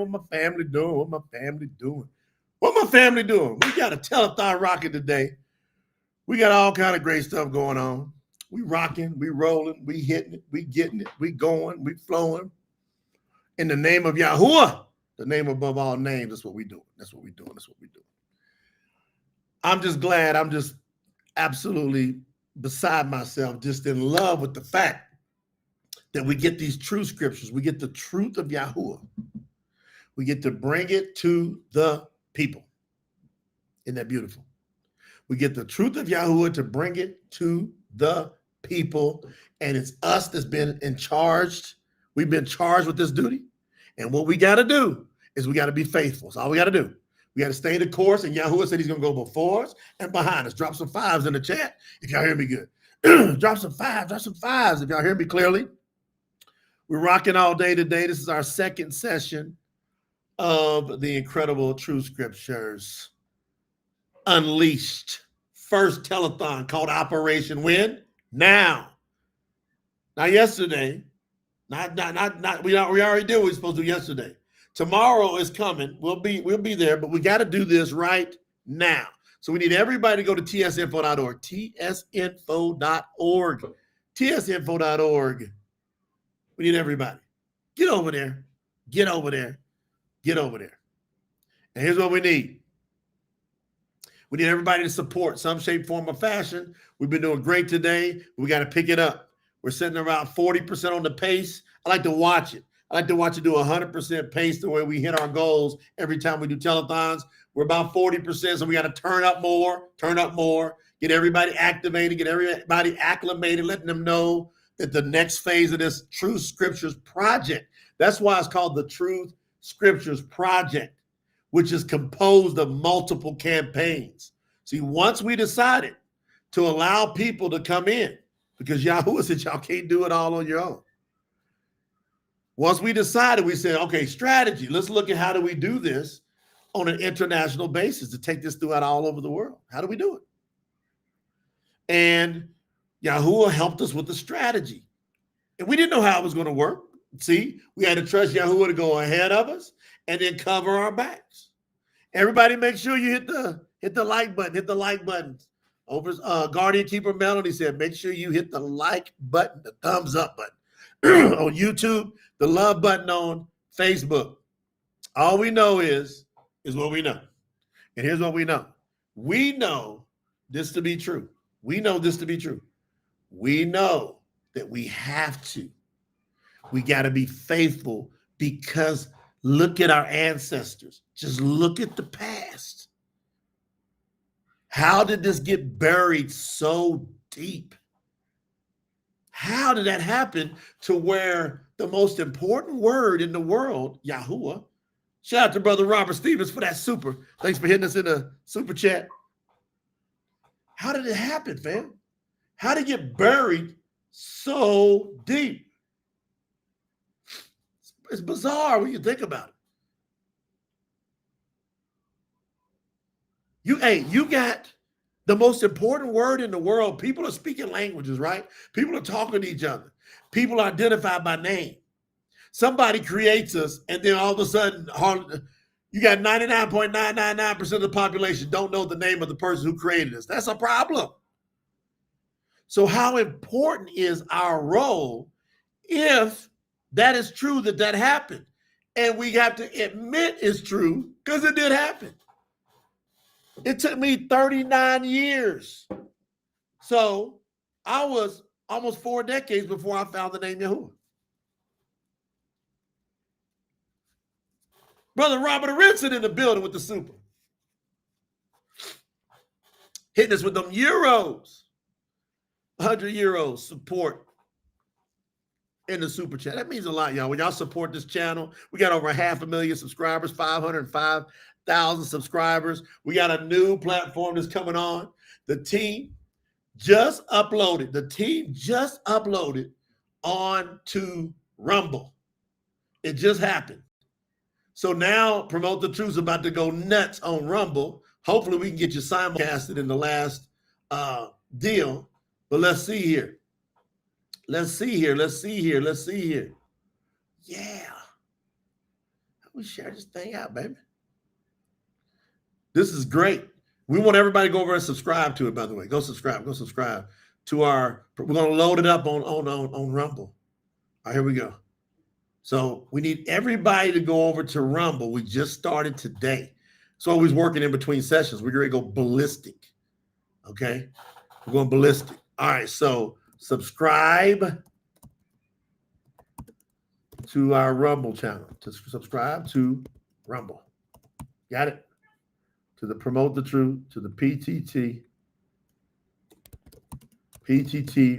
What my family doing? What my family doing? What my family doing? We got a telethon rocking today. We got all kind of great stuff going on. We rocking, we rolling, we hitting it, we getting it, we going, we flowing. In the name of Yahuwah, the name above all names, that's what we doing. That's what we doing. That's what we doing. I'm just glad. I'm just absolutely beside myself, just in love with the fact that we get these true scriptures. We get the truth of Yahuwah. We get to bring it to the people. Isn't that beautiful? We get the truth of Yahuwah to bring it to the people. And it's us that's been in charge. We've been charged with this duty. And what we got to do is we got to be faithful. That's all we got to do. We got to stay the course. And Yahuwah said he's going to go before us and behind us. Drop some fives in the chat if y'all hear me good. Drop some fives if y'all hear me clearly. We're rocking all day today. This is our second session of the incredible Truth Scriptures Unleashed. First telethon called Operation Win Now. Yesterday, we already did what we were supposed to do yesterday. Tomorrow is coming. We'll be there, but we got to do this right now. So we need everybody to go to tsinfo.org. tsinfo.org. tsinfo.org. We need everybody. Get over there. Get over there. Get over there. And here's what we need. We need everybody to support some shape, form, or fashion. We've been doing great today. We got to pick it up. We're sitting around 40% on the pace. I like to watch it. I like to watch it do 100% pace the way we hit our goals every time we do telethons. We're about 40%, so we got to turn up more, get everybody activated, get everybody acclimated, letting them know that the next phase of this Truth Scriptures project, that's why it's called the Truth Scriptures Project, which is composed of multiple campaigns. See, once we decided to allow people to come in, because Yahuwah said y'all can't do it all on your own. Once we decided, we said, okay, strategy. Let's look at how do we do this on an international basis to take this throughout all over the world. How do we do it? And Yahuwah helped us with the strategy. And we didn't know how it was going to work. See, we had to trust Yahuwah to go ahead of us and then cover our backs. Everybody make sure you hit the like button, hit the like button. Over Guardian Keeper Melody said, make sure you hit the like button, the thumbs up button on YouTube, the love button on Facebook. All we know is what we know. And here's what we know. We know this to be true. We know this to be true. We know that we have to. We got to be faithful because look at our ancestors. Just look at the past. How did this get buried so deep? How did that happen to where the most important word in the world, Yahuwah, shout out to Brother Robert Stevens for that super. Thanks for hitting us in the super chat. How did it happen, fam? How did it get buried so deep? It's bizarre when you think about it. You got the most important word in the world. People are speaking languages, right? People are talking to each other. People are identified by name. Somebody creates us, and then all of a sudden, you got 99.999% of the population don't know the name of the person who created us. That's a problem. So how important is our role if that is true that happened? And we have to admit it's true because it did happen. It took me 39 years. So I was almost 4 decades before I found the name Yahuwah. Brother Robert Arinson in the building with the super. Hitting us with them euros. 100 euros support in the super chat. That means a lot, y'all. When y'all support this channel, we got over 500,000 subscribers, 505,000 subscribers. We got a new platform that's coming on. The team just uploaded. On to Rumble. It just happened. So now Promote the Truth's about to go nuts on Rumble. Hopefully we can get you simulcasted in the last deal. But let's see here. Let's see here. Yeah. We share this thing out, baby. This is great. We want everybody to go over and subscribe to it, by the way. Go subscribe to our, we're going to load it up on Rumble. All right, here we go. So we need everybody to go over to Rumble. We just started today. So always working in between sessions. We're going to go ballistic. Okay? We're going ballistic. All right, so subscribe to our Rumble channel. To subscribe to Rumble. Got it? To the Promote the Truth, to the PTT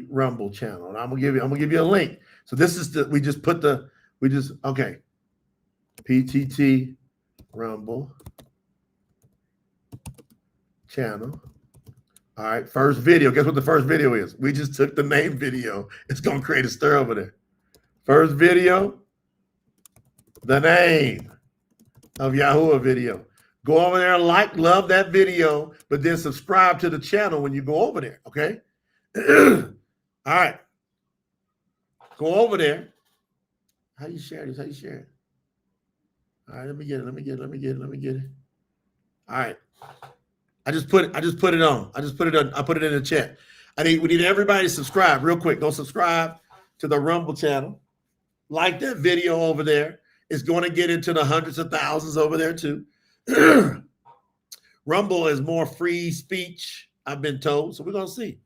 Rumble channel. And I'm gonna give you a link. So this is okay. PTT Rumble channel. All right, first video. Guess what the first video is? We just took the name video. It's gonna create a stir over there. First video, the name of Yahuwah video. Go over there, love that video, but then subscribe to the channel when you go over there, okay? All right. Go over there. How do you share this? How do you share it? All right, let me get it. All right. I just put it on. I put it in the chat. We need everybody to subscribe real quick. Go subscribe to the Rumble channel. Like that video over there. It's going to get into the hundreds of thousands over there too. Rumble is more free speech, I've been told. So we're going to see.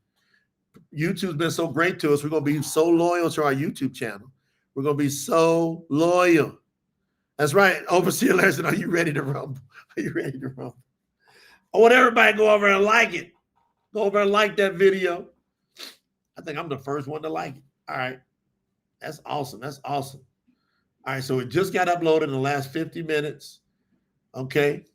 YouTube's been so great to us. We're going to be so loyal to our YouTube channel. We're going to be so loyal. That's right. Overseer Larson, are you ready to rumble? Are you ready to rumble? I want everybody to go over and like it. Go over and like that video. I think I'm the first one to like it. All right. That's awesome. That's awesome. All right. So it just got uploaded in the last 50 minutes. Okay.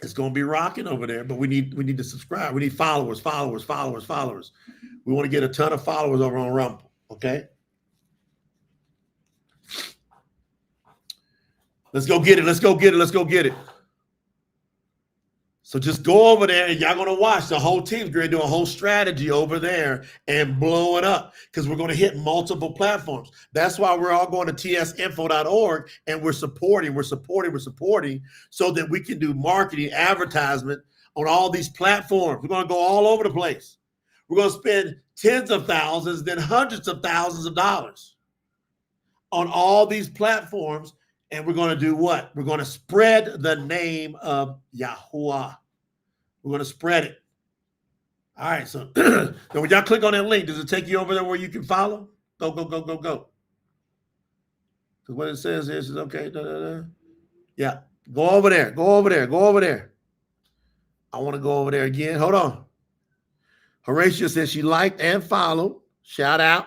It's going to be rocking over there, but we need to subscribe. We need followers. We want to get a ton of followers over on Rumble. Okay. Let's go get it. So just go over there and y'all going to watch. The whole team's going to do a whole strategy over there and blow it up because we're going to hit multiple platforms. That's why we're all going to tsinfo.org and we're supporting so that we can do marketing, advertisement on all these platforms. We're going to go all over the place. We're going to spend tens of thousands, then hundreds of thousands of dollars on all these platforms. And we're going to do what? We're going to spread the name of Yahuwah. We're going to spread it. All right. So then when y'all click on that link, does it take you over there where you can follow? Go. Because what it says is okay. Yeah. Go over there. I want to go over there again. Hold on. Horatia says she liked and followed. Shout out.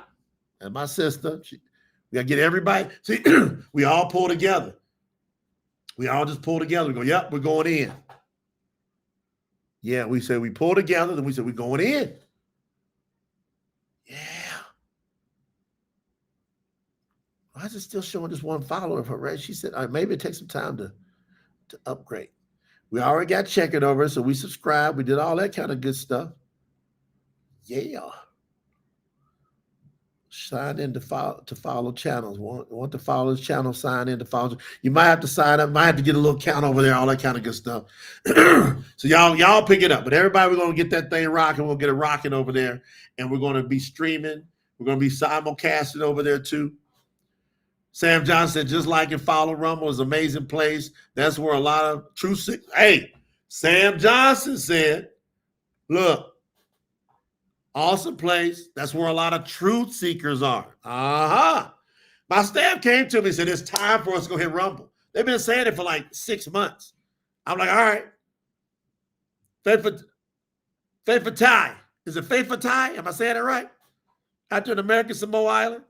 And my sister. We got to get everybody. See, we all pull together. We all just pull together. We go, yep, we're going in. Yeah, we said we pull together. Then we said we're going in. Yeah. Why is it still showing just one follower of her, right? She said, maybe it takes some time to upgrade. We already got checking over, so we subscribed. We did all that kind of good stuff. Yeah. Sign in to follow channels. Want to follow this channel, sign in to follow. You might have to sign up, might have to get a little count over there, all that kind of good stuff. So y'all pick it up. But everybody, we're going to get that thing rocking. We'll get it rocking over there. And we're going to be streaming. We're going to be simulcasting over there too. Sam Johnson said, just like and follow Rumble is an amazing place. That's where a lot of truth. Hey, Sam Johnson said, look, awesome place. That's where a lot of truth seekers are. My staff came to me and said, it's time for us to go hit Rumble. They've been saying it for like 6 months. I'm like, all right. Faith for Thai. Is it Faith for Thai? Am I saying it right? Out there in American Samoa Island.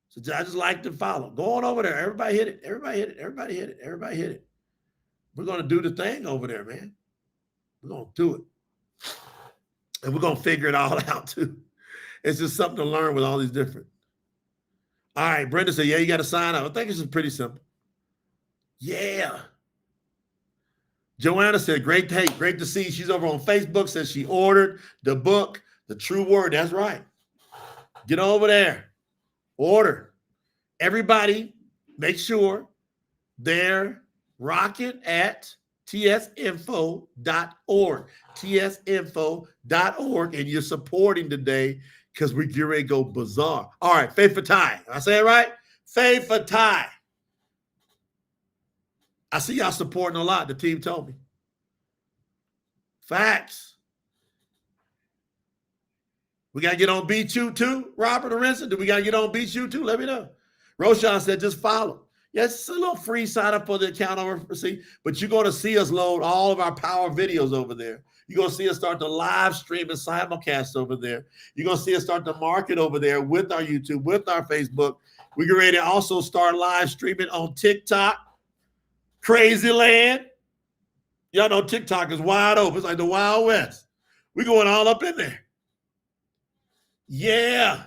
So I just like to follow. Go on over there. Everybody hit it. We're going to do the thing over there, man. We're going to do it. And we're going to figure it all out, too. It's just something to learn with all these different. All right. Brenda said, yeah, you got to sign up. I think it's just pretty simple. Yeah. Joanna said, great to see. She's over on Facebook, says she ordered the book, The True Word. That's right. Get over there. Order. Everybody, make sure they're rocking at tsinfo.org. tsinfo.org, and you're supporting today because we're getting ready to go bizarre. All right, Faith for Thai. Did I say it right? Faith for Thai. I see y'all supporting a lot. The team told me. Facts. We got to get on BCU too, Robert Arinson. Do we got to get on BCU too? Let me know. Roshan said just follow. Yes, it's a little free sign up for the account over, see, but you're going to see us load all of our power videos over there. You're going to see us start to live stream and simulcast over there. You're going to see us start to market over there with our YouTube, with our Facebook. We're getting ready to also start live streaming on TikTok. Crazy land. Y'all know TikTok is wide open. It's like the Wild West. We're going all up in there. Yeah.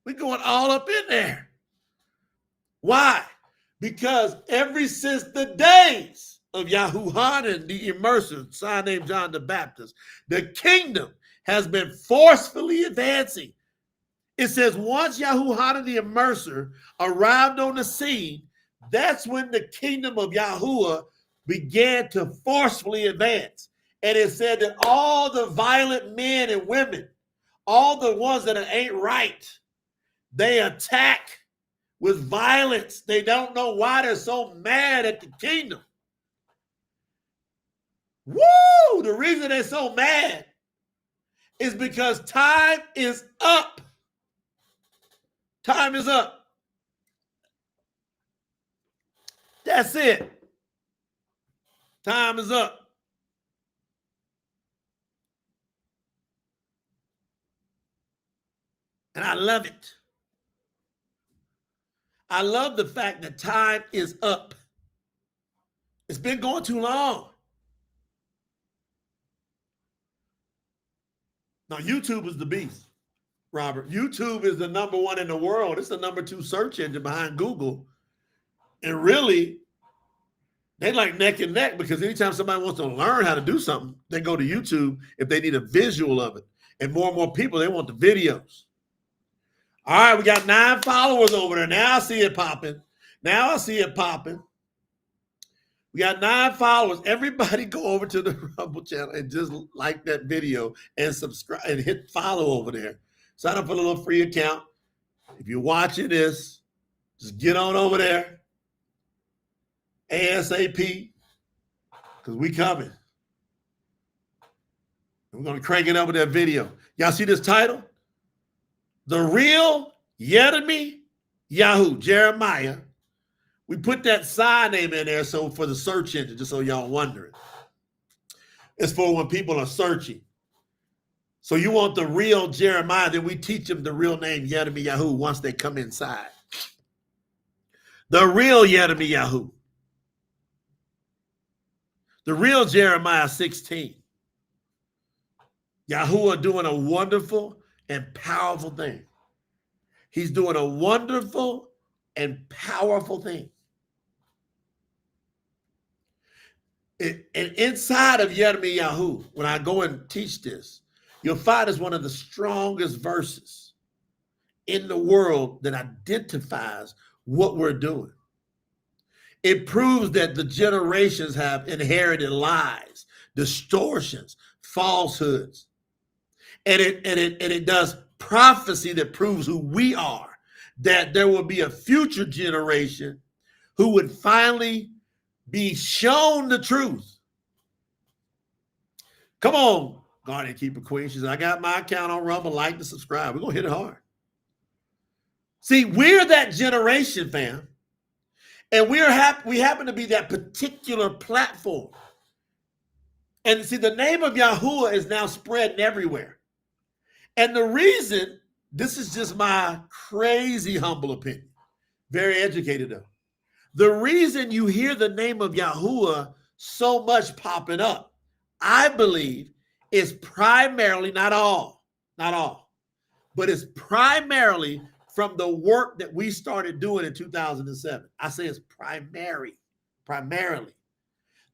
We're going all up in there. Why? Because ever since the days of Yahuwah the Immerser, son named John the Baptist, the kingdom has been forcefully advancing. It says once Yahuwah the Immerser arrived on the scene, that's when the kingdom of Yahuwah began to forcefully advance. And it said that all the violent men and women, all the ones that ain't right, they attack with violence. They don't know why they're so mad at the kingdom. Woo! The reason they're so mad is because time is up. Time is up. That's it. Time is up. And I love it. I love the fact that time is up. It's been going too long. Now, YouTube is the beast, Robert. YouTube is the #1 in the world. It's the #2 search engine behind Google. And really, they like neck and neck because anytime somebody wants to learn how to do something, they go to YouTube if they need a visual of it. And more people, they want the videos. All right, we got 9 followers over there. Now I see it popping. Now I see it popping. We got 9 followers. Everybody go over to the Rumble channel and just like that video and subscribe and hit follow over there. Sign up for a little free account. If you're watching this, just get on over there. ASAP. Because we coming. We're going to crank it up with that video. Y'all see this title? The real Yeremi Yahu, Jeremiah. We put that side name in there so for the search engine, just so y'all wondering. It's for when people are searching. So you want the real Jeremiah, then we teach them the real name Yeremi Yahu once they come inside. The real Yeremi Yahu. The real Jeremiah 16. Yahuwah doing a wonderful and powerful thing. He's doing a wonderful and powerful thing. And inside of Yeremi Yahu, when I go and teach this, you'll find it's one of the strongest verses in the world that identifies what we're doing. It proves that the generations have inherited lies, distortions, falsehoods. And it does prophecy that proves who we are, that there will be a future generation who would finally be shown the truth. Come on, Guardian Keeper Queen. She said, I got my account on Rumble, like and subscribe. We're going to hit it hard. See, we're that generation, fam. And we happen to be that particular platform. And see, the name of Yahuwah is now spreading everywhere. And the reason, this is just my crazy humble opinion, very educated though. The reason you hear the name of Yahuwah so much popping up, I believe, is primarily, not all, but it's primarily from the work that we started doing in 2007. I say it's primarily.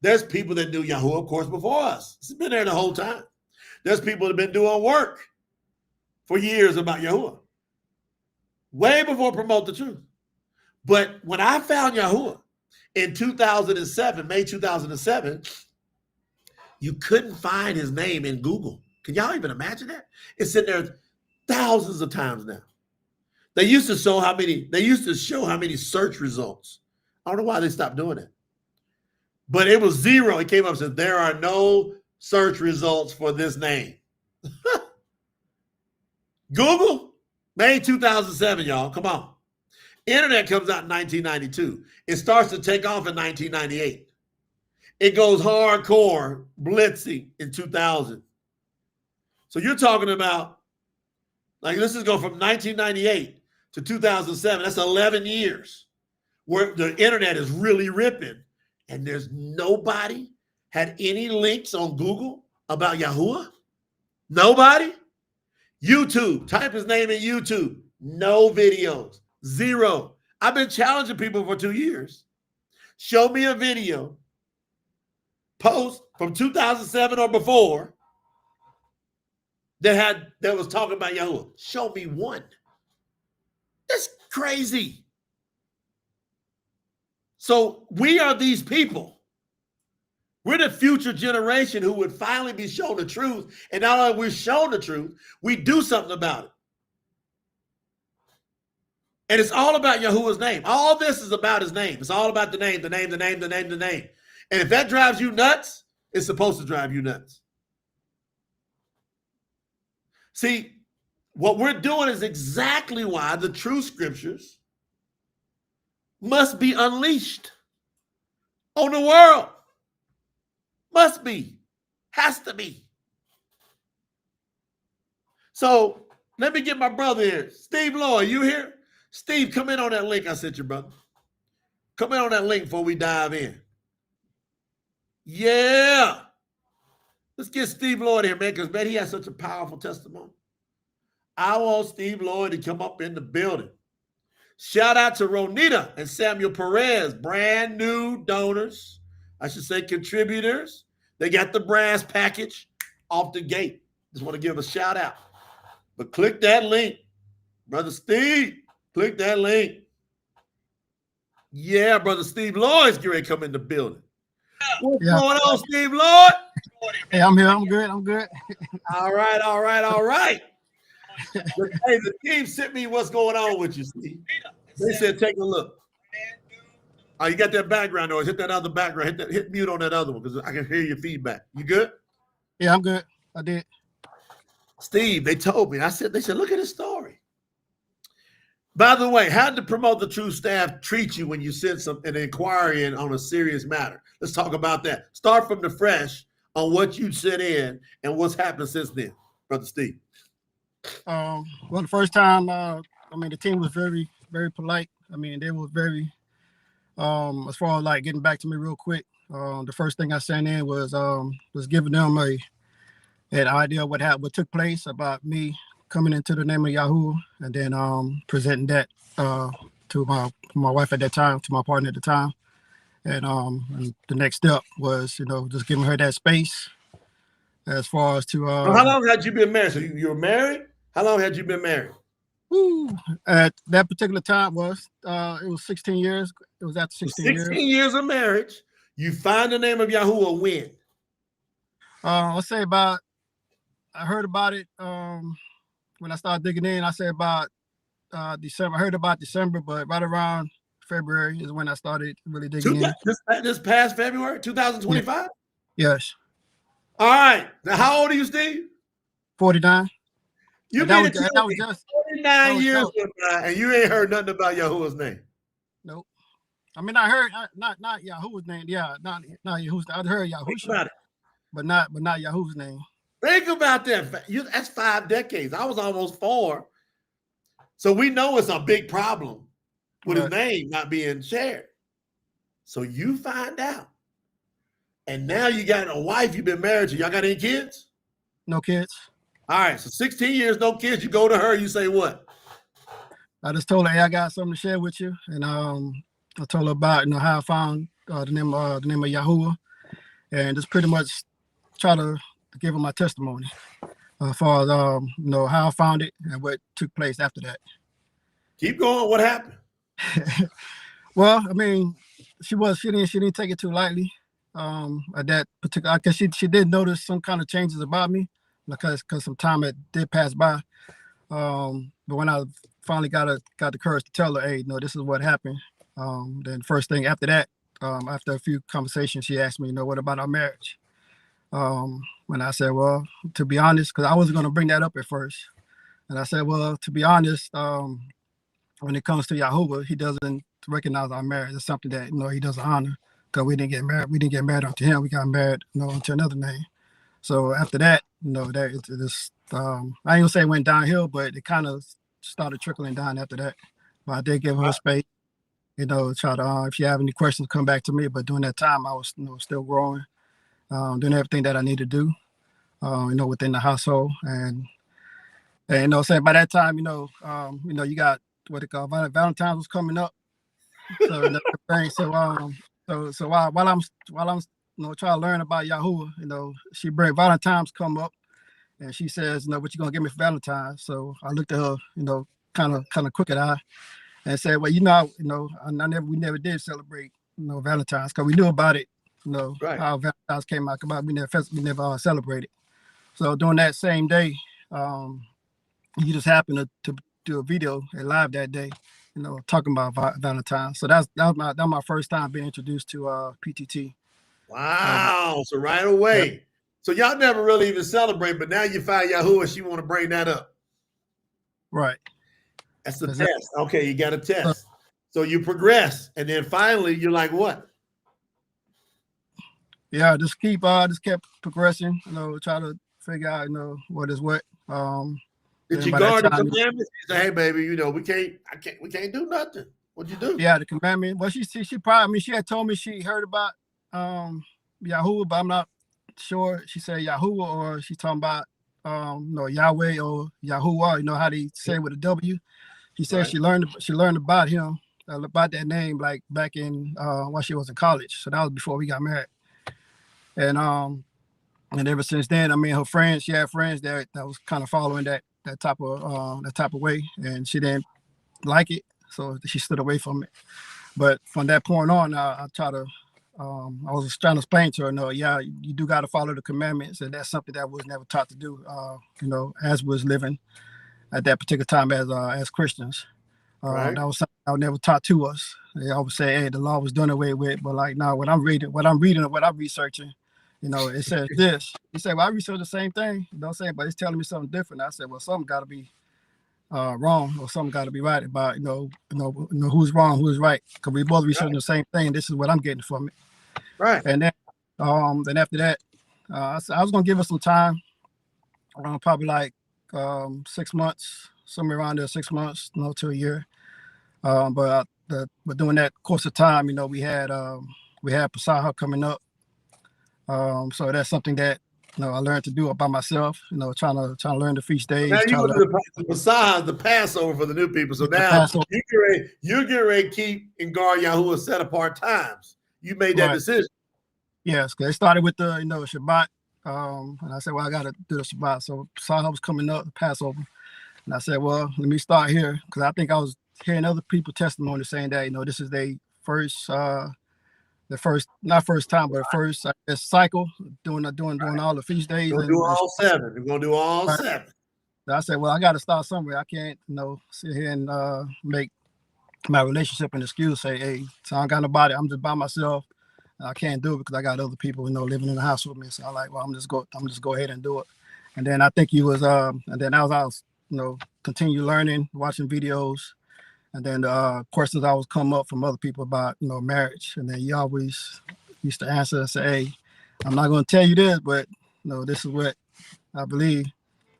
There's people that knew Yahuwah, of course, before us. It's been there the whole time. There's people that have been doing work for years about Yahuwah, way before Promote the Truth. But when I found Yahuwah in 2007, May 2007, you couldn't find his name in Google. Can y'all even imagine that? It's sitting there thousands of times now. They used to show how many search results. I don't know why they stopped doing it. But it was 0. It came up and said, there are no search results for this name. Google, May 2007, y'all. Come on. Internet comes out in 1992. It starts to take off in 1998. It goes hardcore, blitzing in 2000. So you're talking about, like, this is go from 1998 to 2007. That's 11 years where the internet is really ripping. And there's nobody had any links on Google about Yahuwah. Nobody. YouTube, type his name in YouTube. No videos, zero. I've been challenging people for 2 years. Show me a video, post from 2007 or before that was talking about Yahuwah. Show me one. That's crazy. So we are these people. We're the future generation who would finally be shown the truth. And not only we're shown the truth, we do something about it. And it's all about Yahuwah's name. All this is about his name. It's all about the name, the name, the name, the name, the name. And if that drives you nuts, it's supposed to drive you nuts. See, what we're doing is exactly why the true scriptures must be unleashed on the world. Must be. Has to be. So let me get my brother here. Steve Lloyd, you here? Steve, come in on that link I sent you, brother. Come in on that link before we dive in. Yeah. Let's get Steve Lloyd here, man, because, man, he has such a powerful testimony. I want Steve Lloyd to come up in the building. Shout out to Ronita and Samuel Perez, brand new donors. I should say contributors. They got the brass package off the gate. Just want to give a shout out. But click that link. Brother Steve, click that link. Yeah, Brother Steve Lloyd's getting ready to come in the building. What's going on, Steve Lloyd? Hey, I'm here. I'm good. I'm good. All right, all right, all right. Hey, the team sent me what's going on with you, Steve. They said, take a look. Oh, you got that background noise. Hit that other background. Hit mute on that other one because I can hear your feedback. You good? Yeah, I'm good. I did. Steve, they told me. They said, look at his story. By the way, how did the Promote the Truth staff treat you when you sent an inquiry in on a serious matter? Let's talk about that. Start from the fresh on what you sent in and what's happened since then, Brother Steve. Well, the first time, the team was very, very polite. They were very, as far as like getting back to me real quick. The first thing I sent in was giving them an idea of what took place about me coming into the name of Yahuwah, and then presenting that to my wife at that time, to my partner at the time. And the next step was, just giving her that space as far as to. How long had you been married? So you were married? How long had you been married? At that particular time it was 16 years. It was after 16 years. 16 years of marriage. You find the name of Yahuwah when? Let's say I heard about it when I started digging in. I say about December. I heard about December, but right around February is when I started really digging in. This past February, 2025? Yes. All right. Now, how old are you, Steve? 49. You mean that was just 49 years went by and you ain't heard nothing about Yahuwah's name? Nope. I heard not Yahuwah's name. Yeah, not Yahuwah's name. I heard Yahushua, but not Yahuwah's name. Think about that. That's 5 decades. I was almost 4. So we know it's a big problem with his name not being shared. So you find out. And now you got a wife you've been married to. Y'all got any kids? No kids. All right. So 16 years, no kids. You go to her, you say what? I just told her, hey, I got something to share with you. And I told her about how I found the name of Yahuwah. And just pretty much try to give her my testimony as far as how I found it and what took place after that. Keep going. What happened? Well, she didn't take it too lightly. At that particular, because she did notice some kind of changes about me, because some time it did pass by. But when I finally got the courage to tell her, hey, no, this is what happened. Then first thing after that, after a few conversations, she asked me, what about our marriage? When I said, well, to be honest, because I wasn't going to bring that up at first. And I said, well, to be honest, when it comes to Yahuwah, he doesn't recognize our marriage. It's something that he doesn't honor, because we didn't get married. We didn't get married unto him. We got married unto another name. So after that, that it just I ain't gonna say it went downhill, but it kind of started trickling down after that. But I did give her space, try to if you have any questions, come back to me. But during that time, I was still growing, doing everything that I need to do, within the household, and saying by that time, you got what they call Valentine's was coming up. So that's the thing. So while I'm trying to learn about Yahuwah, she bring Valentine's come up, and she says, what you gonna give me for Valentine's? So I looked at her, kind of crooked eye, and said, well, we never did celebrate, Valentine's, because we knew about it, Right. how Valentine's came out, but we never celebrated. So during that same day, you just happened to do a video, live that day, talking about Valentine's. So that's my first time being introduced to PTT. Wow. So right away. Yeah. So y'all never really even celebrate, but now you find Yahuwah, she want to bring that up. Right. That's the test. Okay, you got a test. So you progress, and then finally you're like, what? Yeah, just kept progressing, try to figure out, what is what. Did you guard the commandments? You say, hey, baby, we can't do nothing. What'd you do? Yeah, the commandment. Well, she probably, she had told me she heard about Yahuwah, but I'm not sure. She said Yahuwah, or she's talking about Yahweh or Yahuwah. How they say with a W. She said she learned about him, about that name, like back in while she was in college. So that was before we got married. And ever since then, her friends, she had friends that was kind of following that type of way, and she didn't like it, so she stood away from it. But from that point on, I was trying to explain to her, you do got to follow the commandments, and that's something that was never taught to do, as we was living at that particular time as Christians. Right. That was something that was never taught to us. They always say, hey, the law was done away with, but like now, what I'm reading, what I'm researching, it says this. You say, well, I researched the same thing, but it's telling me something different. I said, well, something got to be wrong, or something got to be right about, who's wrong, who's right, because we both researching the same thing. This is what I'm getting from it. Right. And then after that, I was gonna give her some time, probably like 6 months, somewhere around there, 6 months, to a year. But during that course of time, we had Pasaha coming up. So that's something that I learned to do it by myself. Trying to learn the feast days. Now you go to the Pasaha, the Passover for the new people. So now you're getting ready to keep and guard Yahuwah set apart times. You made that decision. Yes, because it started with the Shabbat. And I said, well, I got to do the Shabbat. So Pasaha was coming up, the Passover. And I said, well, let me start here, because I think I was hearing other people testimony saying that, this is their first, not first time, but first cycle doing all the feast days. We're going to do all 7. We're going to do all 7. So I said, well, I got to start somewhere. I can't, sit here and make my relationship an excuse. Say, hey, so I don't got nobody. I'm just by myself. I can't do it because I got other people, living in the house with me. So I'm like, well, I'm just go ahead and do it. And then I think he was, and then I was continue learning, watching videos, and then questions always come up from other people about marriage, and then you always used to answer and say, hey, I'm not going to tell you this, but this is what I believe.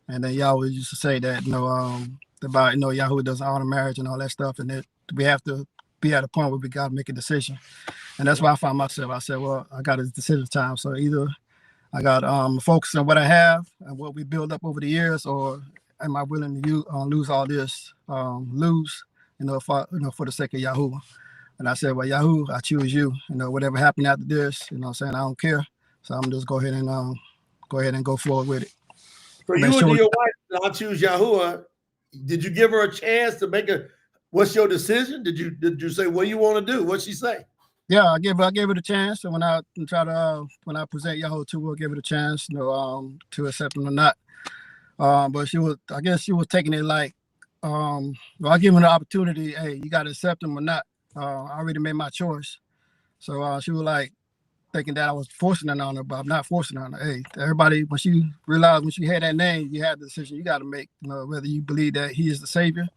And then you always used to say that about Yahuwah doesn't honor marriage and all that stuff, and that we have to be at a point where we got to make a decision. And that's why I found myself. I said, well, I got a decision time, so either I got focus on what I have and what we build up over the years, or am I willing to lose all this, for the sake of Yahuwah? And I said, well, Yahuwah, I choose you. Whatever happened after this, I'm saying, I don't care. So I'm just go ahead and go forward with it. So you and your wife, I choose Yahuwah. Did you give her a chance to make what's your decision? Did you say, what do you want to do? What'd she say? Yeah, I gave it a chance. And when I present Yahuwah to her, give it a chance, to accept him or not. But I guess she was taking it like, well, I give her the opportunity. Hey, you got to accept him or not. I already made my choice. So she was like thinking that I was forcing it on her, but I'm not forcing it on her. Hey, everybody, when she realized when she had that name, you had the decision you got to make, whether you believe that he is the savior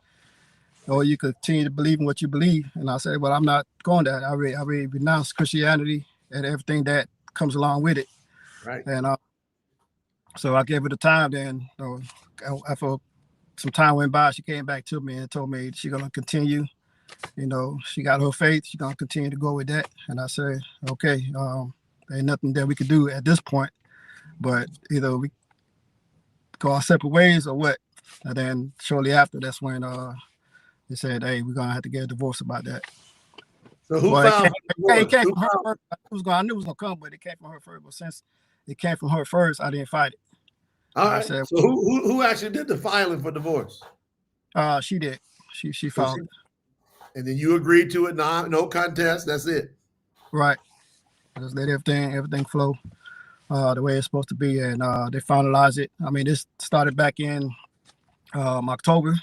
or you could continue to believe in what you believe. And I said, well, I'm not going that. I already renounced Christianity and everything that comes along with it. Right. And so I gave her the time. Then after some time went by, she came back to me and told me she's going to continue. She got her faith. She's going to continue to go with that. And I said, okay, there ain't nothing that we could do at this point, but either we go our separate ways or what. And then shortly after, that's when they said, hey, we're going to have to get a divorce about that. So who filed for it came divorce? from her first. I knew it was going to come, but it came from her first. But since it came from her first, I didn't fight it. All right. So who actually did the filing for divorce? She did. She filed it. And then you agreed to it, no contest. That's it. Right. Just let everything flow the way it's supposed to be, and they finalized it. I mean, this started back in October.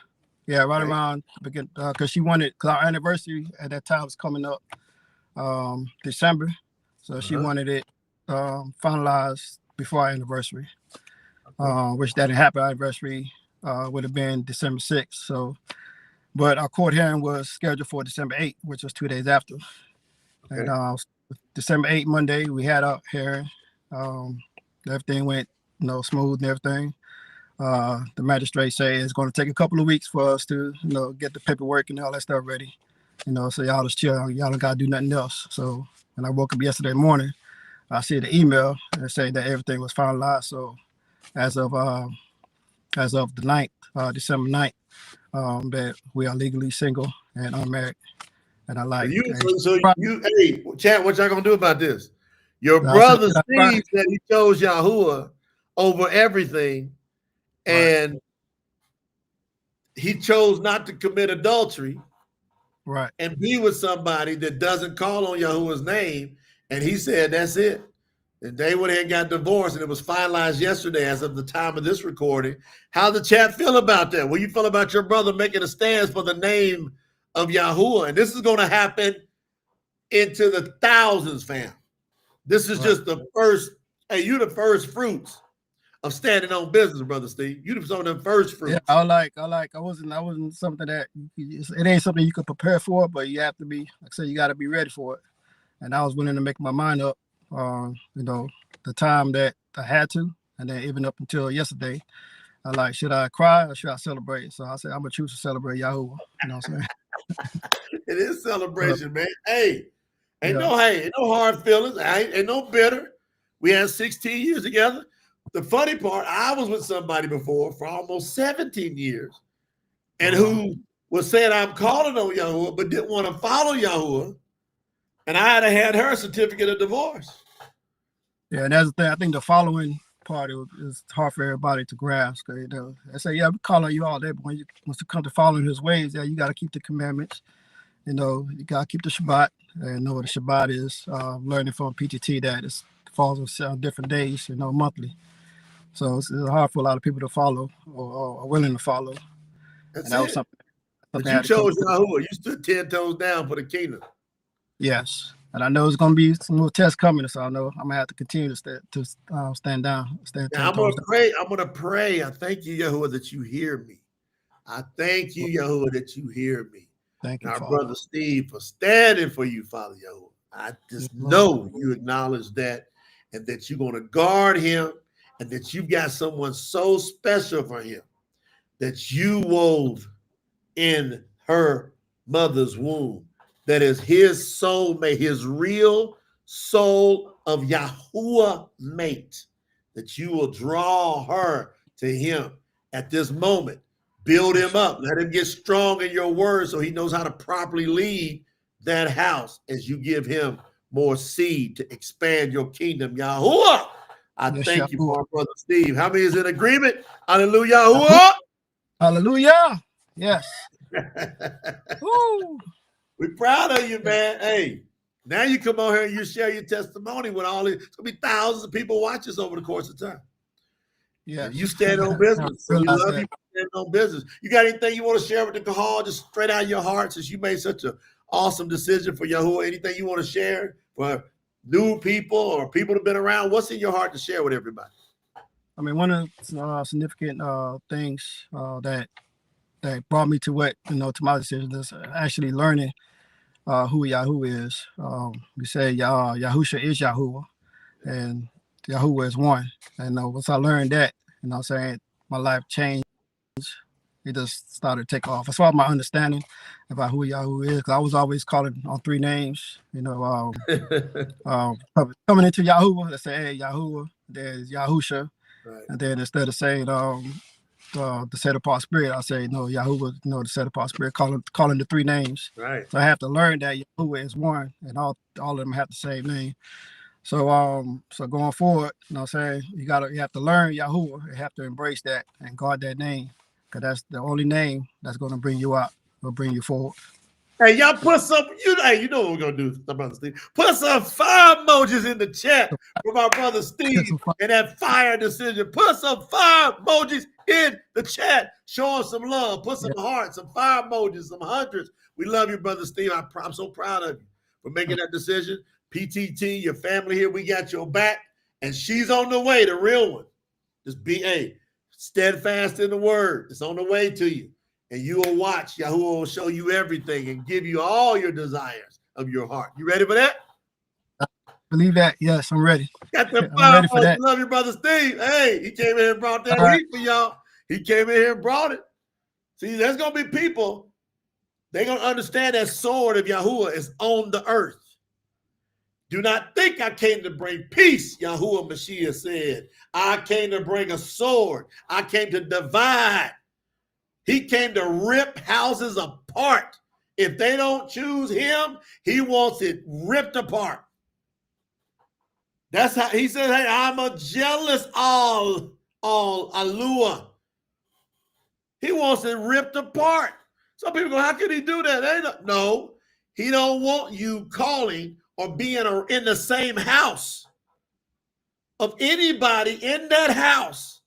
Yeah, right around begin because she wanted, because our anniversary at that time was coming up December, so she wanted it finalized before our anniversary, which that didn't happen. Our anniversary would have been December 6th. So, but our court hearing was scheduled for December 8th, which was 2 days after. Okay. And December 8th, Monday, we had our hearing. Everything went smooth and everything. The magistrate said it's going to take a couple of weeks for us to get the paperwork and all that stuff ready. So y'all just chill. Y'all don't got to do nothing else. So when I woke up yesterday morning, I see the email and saying that everything was finalized. So as of the 9th, December 9th, that we are legally single and unmarried. And I like hey, chat, what y'all gonna do about this? Your brother Steve said he chose Yahuwah over everything, and he chose not to commit adultery, right, and be with somebody that doesn't call on Yahuwah's name. And he said that's it. And they went ahead and got divorced, and it was finalized yesterday as of the time of this recording. How the chat feel about that? What do you feel about your brother making a stance for the name of Yahuwah? And this is going to happen into the thousands, fam. This is just the first. Hey, you the first fruits of standing on business, brother Steve. You some of them first fruits. Yeah, I wasn't something that it ain't something you could prepare for, but you have to be, like I said, you got to be ready for it. And I was willing to make my mind up, the time that I had to, and then even up until yesterday, should I cry or should I celebrate? So I said I'm gonna choose to celebrate Yahuwah. You know what I'm saying? It is celebration, man. Hey, ain't no hard feelings. Ain't no bitter. We had 16 years together. The funny part, I was with somebody before for almost 17 years, and who was saying I'm calling on Yahuwah, but didn't want to follow Yahuwah, and I had her certificate of divorce. Yeah, and that's the thing. I think the following part is hard for everybody to grasp. They say, yeah, we call on you all day, but when once it comes to following his ways, you got to keep the commandments. You got to keep the Shabbat, and know what the Shabbat is. Learning from PTT that it falls on different days, monthly. So it's hard for a lot of people to follow or are willing to follow. That's that was something but you chose Yahuwah. You stood 10 toes down for the kingdom. Yes. And I know there's going to be some more tests coming, so I know I'm going to have to continue to stand down. I'm going to pray. I'm going to pray. I thank you, Yahuwah, that you hear me. I thank you, Yahuwah, that you hear me. Thank you, our Father. brother Steve, for standing for you, Father Yahuwah. I just know you acknowledge that, and that you're going to guard him, and that you've got someone so special for him that you wove in her mother's womb. That is his soulmate, his real soul of Yahuwah mate, that you will draw her to him at this moment. Build him up. Let him get strong in your word so he knows how to properly lead that house as you give him more seed to expand your kingdom. Yahuwah, I thank you for our brother Steve. How many is in agreement? Hallelujah. Yahuwah. Hallelujah. Yes. Woo. We're proud of you, man. Hey, now you come on here and you share your testimony with all these. It's going to be thousands of people watch this over the course of time. Yeah, you stand on business. So we love you for standing on business. You got anything you want to share with the Kahal, just straight out of your heart, since you made such an awesome decision for Yahuwah? Anything you want to share for new people or people that have been around? What's in your heart to share with everybody? I mean, one of the significant things that that brought me to what, to my decision is actually learning who Yahuwah is. We say Yahusha is Yahuwah, and Yahuwah is one. And once I learned that, I'm saying, my life changed. It just started to take off. As far as my understanding about who Yahuwah is, because I was always calling on three names. Coming into Yahuwah, let's say, hey, Yahuwah, there's Yahusha. Right. And then instead of saying the set apart spirit, I say no, Yahuwah, the set apart spirit, calling the three names. Right. So I have to learn that Yahuwah is one, and all of them have the same name. So so going forward, you have to learn Yahuwah. You have to embrace that and guard that name, because that's the only name that's going to bring you out or bring you forward. Hey, y'all put some, you know what we're going to do, brother Steve. Put some fire emojis in the chat for my brother Steve and that fire decision. Put some fire emojis in the chat. Show us some love. Put some hearts, some fire emojis, some hundreds. We love you, brother Steve. I'm so proud of you for making that decision. PTT, your family here, we got your back. And she's on the way, the real one. Just be steadfast in the word. It's on the way to you. And you will watch. Yahuwah will show you everything and give you all your desires of your heart. You ready for that? Believe that. Yes, I'm ready. Got the I'm ready for that. Love your brother Steve. Hey, he came in here and brought that heat for y'all. He came in here and brought it. See, there's going to be people, they're going to understand that sword of Yahuwah is on the earth. Do not think I came to bring peace, Yahuwah Mashiach said. I came to bring a sword. I came to divide. He came to rip houses apart. If they don't choose him, he wants it ripped apart. That's how he said, hey, I'm a jealous all Alua. He wants it ripped apart. Some people go, how can he do that? No, he don't want you calling or being in the same house of anybody in that house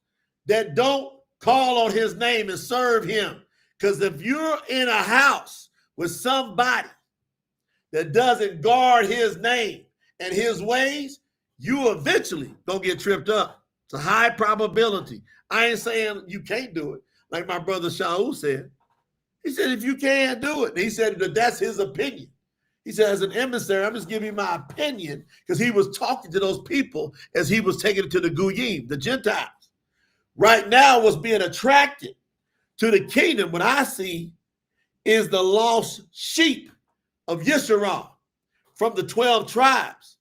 that don't call on his name and serve him. Because if you're in a house with somebody that doesn't guard his name and his ways, you eventually gonna get tripped up. It's a high probability. I ain't saying you can't do it. Like my brother Shaul said. He said, if you can't do it, he said that that's his opinion. He said, as an emissary, I'm just giving you my opinion, because he was talking to those people as he was taking it to the Goyim, the Gentiles. Right now, what's being attracted to the kingdom, what I see, is the lost sheep of Yisrael from the 12 tribes.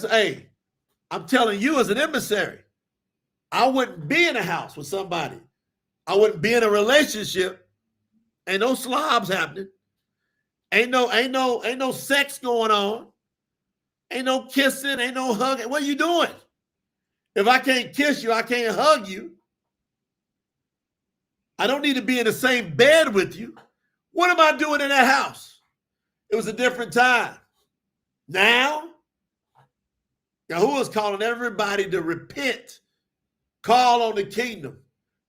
Hey, I'm telling you as an emissary, I wouldn't be in a house with somebody. I wouldn't be in a relationship. Ain't no slobs happening. Ain't no sex going on. Ain't no kissing, ain't no hugging. What are you doing? If I can't kiss you, I can't hug you. I don't need to be in the same bed with you. What am I doing in that house? It was a different time. Now, Yahuwah is calling everybody to repent. Call on the kingdom,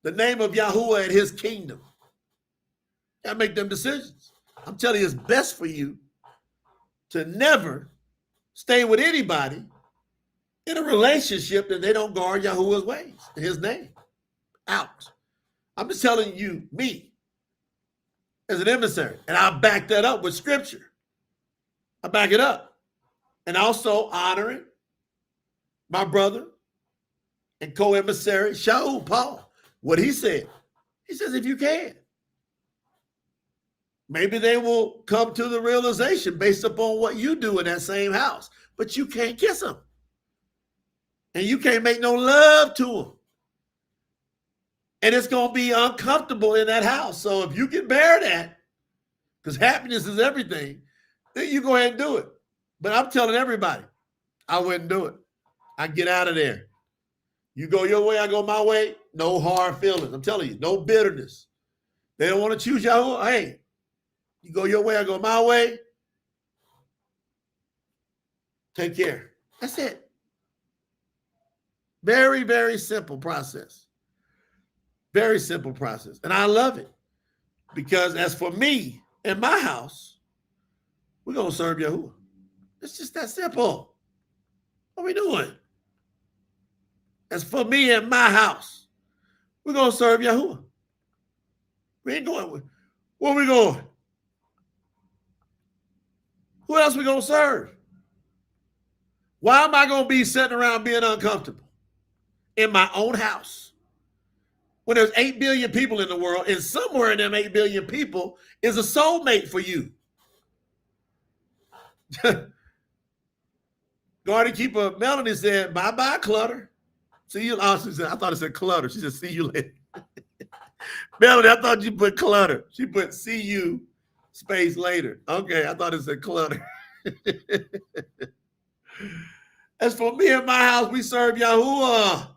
the name of Yahuwah and his kingdom. Gotta make them decisions. I'm telling you, it's best for you to never stay with anybody in a relationship that they don't guard Yahuwah's ways, his name. Out. I'm just telling you, me, as an emissary, and I'll back that up with scripture. I back it up. And also honoring my brother and co-emissary, Shaul, Paul, what he said. He says, if you can, maybe they will come to the realization based upon what you do in that same house, but you can't kiss them. And you can't make no love to them. And it's going to be uncomfortable in that house. So if you can bear that, because happiness is everything, then you go ahead and do it. But I'm telling everybody, I wouldn't do it. I get out of there. You go your way, I go my way. No hard feelings. I'm telling you, no bitterness. They don't want to choose Yahuwah. Hey, you go your way, I go my way. Take care. That's it. Very, very simple process. Very simple process. And I love it. Because as for me and my house, we're going to serve Yahuwah. It's just that simple. What are we doing? As for me and my house, we're going to serve Yahuwah. We ain't going. Where we going? Who else we gonna serve? Why am I gonna be sitting around being uncomfortable in my own house when there's 8 billion people in the world, and somewhere in them 8 billion people is a soulmate for you? Garden Keeper Melanie said, bye-bye, clutter. See you. Oh, she said, I thought it said clutter. She said, see you later. Melanie, I thought you put clutter. She put see you space later. Okay, I thought it said clutter. As for me and my house, we serve Yahuwah.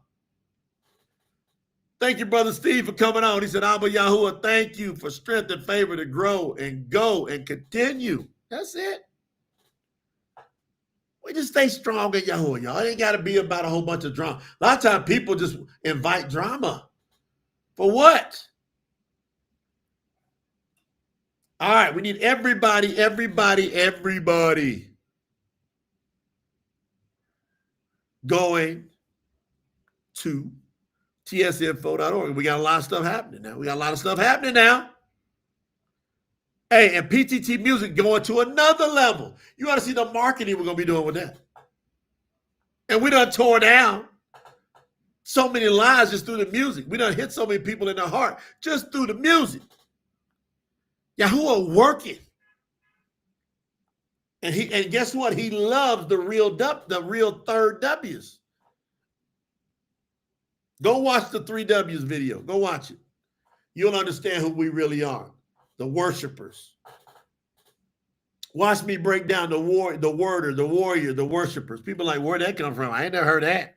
Thank you, Brother Steve, for coming on. He said, Abba Yahuwah, thank you for strength and favor to grow and go and continue. That's it. We just stay strong in Yahuwah, y'all. It ain't got to be about a whole bunch of drama. A lot of times people just invite drama. For what? All right, we need everybody going to tsnfo.org. We got a lot of stuff happening now. Hey, and PTT Music going to another level. You ought to see the marketing we're going to be doing with that. And we done tore down so many lives just through the music. We done hit so many people in the heart just through the music. Yahuwah working. And guess what? He loves the real third W's. Go watch the 3 W's video. Go watch it. You'll understand who we really are. The worshipers. Watch me break down the warrior, the worshipers. People like, where'd that come from? I ain't never heard that.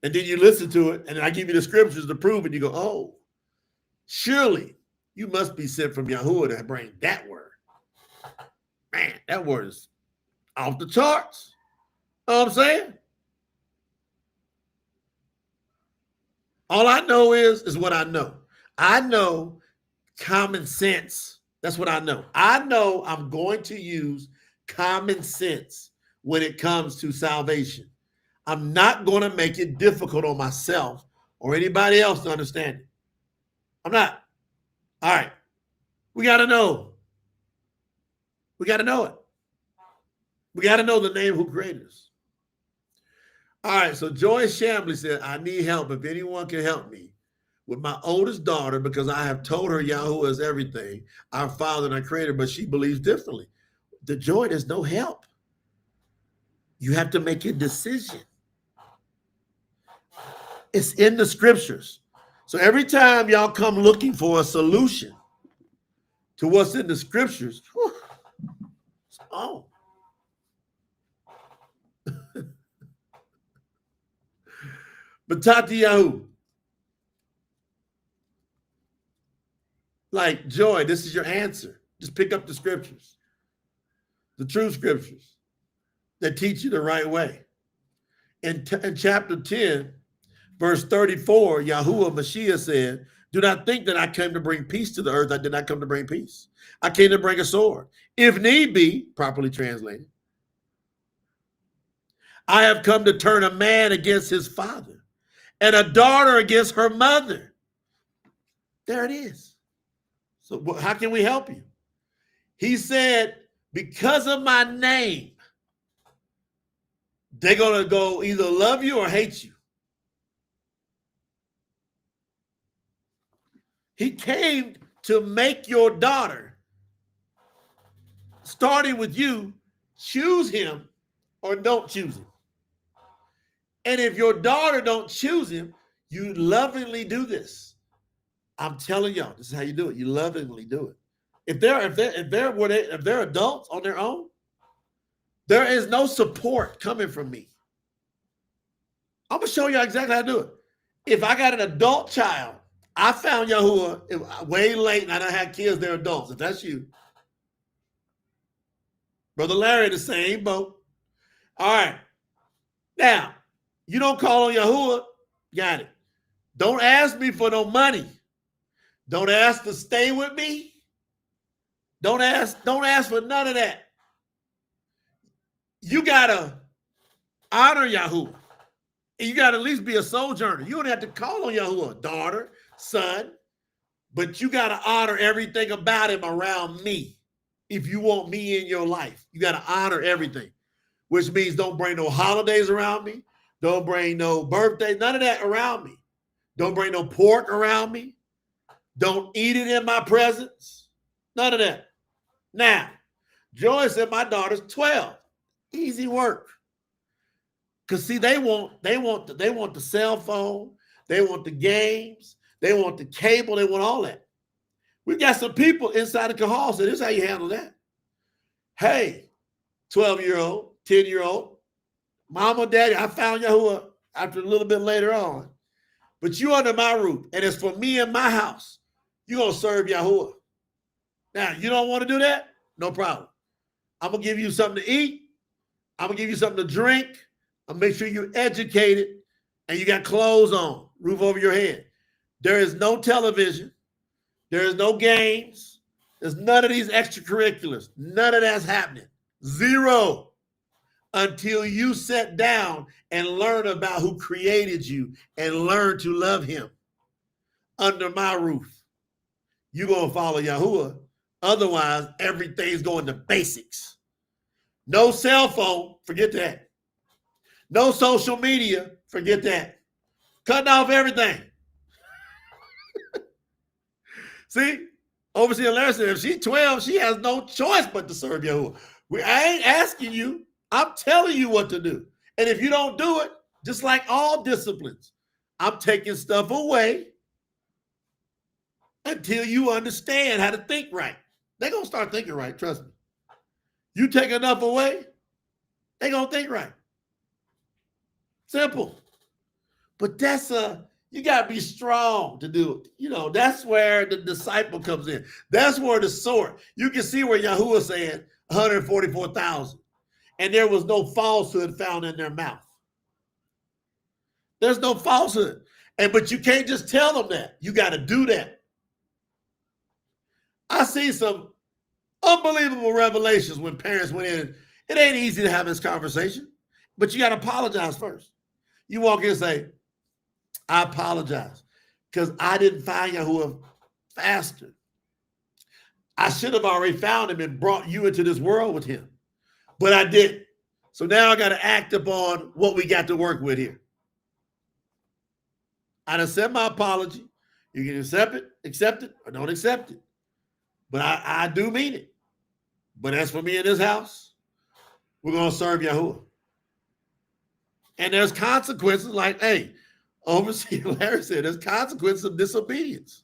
And then you listen to it, and I give you the scriptures to prove it. You go, oh, surely you must be sent from Yahuwah to bring that word. Man, that word is off the charts. You know what I'm saying? All I know is what I know. I know common sense. That's what I know. I know I'm going to use common sense when it comes to salvation. I'm not going to make it difficult on myself or anybody else to understand it. I'm not. All right. We got to know. We got to know it. We got to know the name who created us. All right. So Joyce Shambly said, I need help. If anyone can help me with my oldest daughter, because I have told her Yahuwah is everything, our Father and our Creator, but she believes differently. The joy, there's no help. You have to make a decision. It's in the scriptures. So every time y'all come looking for a solution to what's in the scriptures, it's on. But Tati Yahu, like, Joy, this is your answer. Just pick up the scriptures, the true scriptures that teach you the right way. In chapter 10, verse 34, Yahuwah Mashiach said, do not think that I came to bring peace to the earth. I did not come to bring peace. I came to bring a sword. If need be, properly translated, I have come to turn a man against his father and a daughter against her mother. There it is. So how can we help you? He said, because of my name, they're going to go either love you or hate you. He came to make your daughter, starting with you, choose him or don't choose him. And if your daughter don't choose him, you lovingly do this. I'm telling y'all, this is how you do it. You lovingly do it. If they're adults on their own, there is no support coming from me. I'm gonna show you exactly how to do it. If I got an adult child, I found Yahuwah way late, and I done had kids, they're adults. If that's you, Brother Larry, the same boat. All right. Now, you don't call on Yahuwah, got it. Don't ask me for no money. Don't ask to stay with me. Don't ask for none of that. You gotta honor Yahuwah. And you gotta at least be a sojourner. You don't have to call on Yahuwah, daughter, son, But you got to honor everything about him around me. If you want me in your life, you got to honor everything, which means don't bring no holidays around me. Don't bring no birthday, none of that around me. Don't bring no pork around me. Don't eat it in my presence. None of that. Now, Joy said my daughter's 12. Easy work. Because see, they want the cell phone, they want the games, they want the cable, they want all that. We got some people inside the Kahal say, this is how you handle that. Hey, 12-year-old, 10-year-old, mama, daddy, I found Yahuwah after a little bit later on. But you under my roof, and it's for me and my house. You're going to serve Yahuwah. Now, you don't want to do that? No problem. I'm going to give you something to eat. I'm going to give you something to drink. I'll make sure you're educated and you got clothes on, roof over your head. There is no television. There is no games. There's none of these extracurriculars. None of that's happening. Zero. Until you sit down and learn about who created you and learn to love him under my roof. You're going to follow Yahuwah. Otherwise, everything's going to basics. No cell phone, forget that. No social media, forget that. Cutting off everything. See, Overseer Larry said, if she's 12, she has no choice but to serve Yahuwah. I ain't asking you. I'm telling you what to do. And if you don't do it, just like all disciplines, I'm taking stuff away until you understand how to think right. They're going to start thinking right, trust me. You take enough away, they're going to think right. Simple. But you got to be strong to do it. You know, that's where the disciple comes in. That's where the sword. You can see where Yahuwah said 144,000. And there was no falsehood found in their mouth. There's no falsehood. But you can't just tell them that. You got to do that. I see some unbelievable revelations when parents went in. It ain't easy to have this conversation, but you got to apologize first. You walk in and say, I apologize because I didn't find Yahuwah faster. I should have already found him and brought you into this world with him, but I didn't. So now I got to act upon what we got to work with here. I done sent my apology. You can accept it, or don't accept it. But I do mean it. But as for me in this house, we're going to serve Yahuwah. And there's consequences like, hey, Overseer Larry said, there's consequences of disobedience.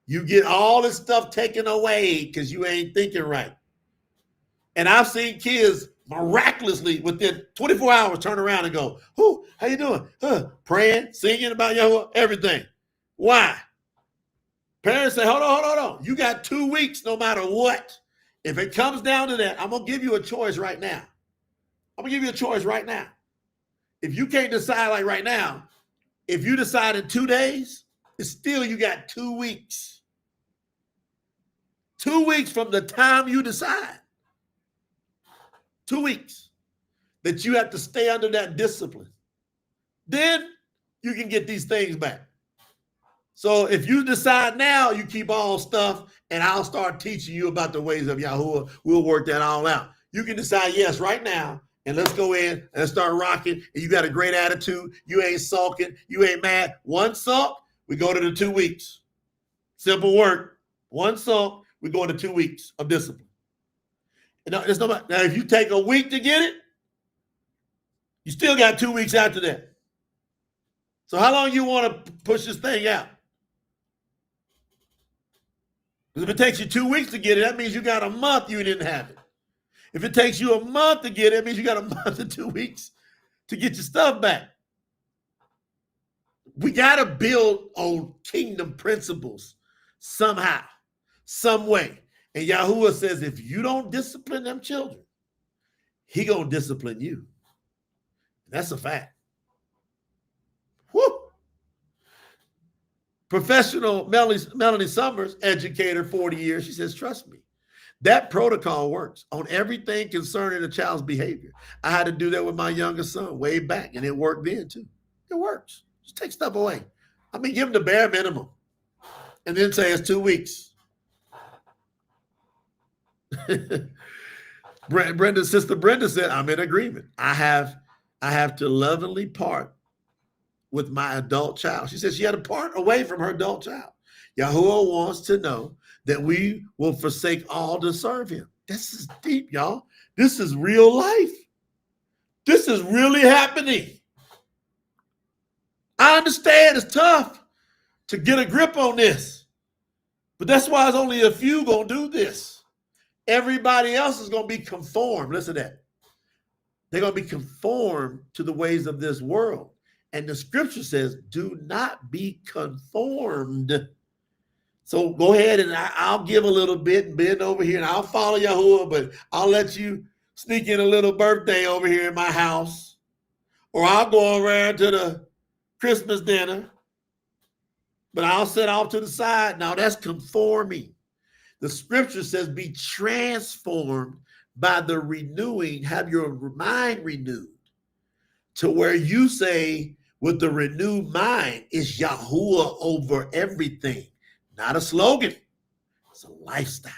You get all this stuff taken away because you ain't thinking right. And I've seen kids miraculously within 24 hours turn around and go, "Who? How you doing? Praying, singing about Yahuwah, everything." Why? Parents say, hold on. You got 2 weeks no matter what. If it comes down to that, I'm going to give you a choice right now. If you can't decide like right now, if you decide in 2 days, it's still you got 2 weeks. 2 weeks from the time you decide. 2 weeks that you have to stay under that discipline. Then you can get these things back. So if you decide now, you keep all stuff, and I'll start teaching you about the ways of Yahuwah. We'll work that all out. You can decide yes right now, and let's go in and start rocking, and you got a great attitude. You ain't sulking. You ain't mad. One sulk, we go to the 2 weeks. Simple work. One sulk, we go into 2 weeks of discipline. Now, if you take a week to get it, you still got 2 weeks after that. So how long you want to push this thing out? Because if it takes you 2 weeks to get it, that means you got a month you didn't have it. If it takes you a month to get it, it means you got a month and 2 weeks to get your stuff back. We got to build on kingdom principles somehow, some way. And Yahuwah says, if you don't discipline them children, he going to discipline you. That's a fact. Woo! Professional Melanie Summers, educator, 40 years, she says, trust me, that protocol works on everything concerning a child's behavior. I had to do that with my youngest son way back, and it worked then too. It works. Just take stuff away. I mean, give them the bare minimum. and then say it's 2 weeks. Sister Brenda said, I'm in agreement. I have to lovingly part with my adult child. She said she had to part away from her adult child. Yahuwah wants to know that we will forsake all to serve him. This is deep, y'all. This is real life. This is really happening. I understand it's tough to get a grip on this, but that's why it's only a few gonna do this. Everybody else is gonna be conformed. Listen to that. They're gonna be conformed to the ways of this world. And the scripture says, do not be conformed. So go ahead and I'll give a little bit and bend over here and I'll follow Yahuwah, but I'll let you sneak in a little birthday over here in my house. Or I'll go around to the Christmas dinner, but I'll sit off to the side. Now that's conforming. The scripture says, be transformed by the renewing, have your mind renewed to where you say, with the renewed mind is Yahuwah over everything. Not a slogan. It's a lifestyle.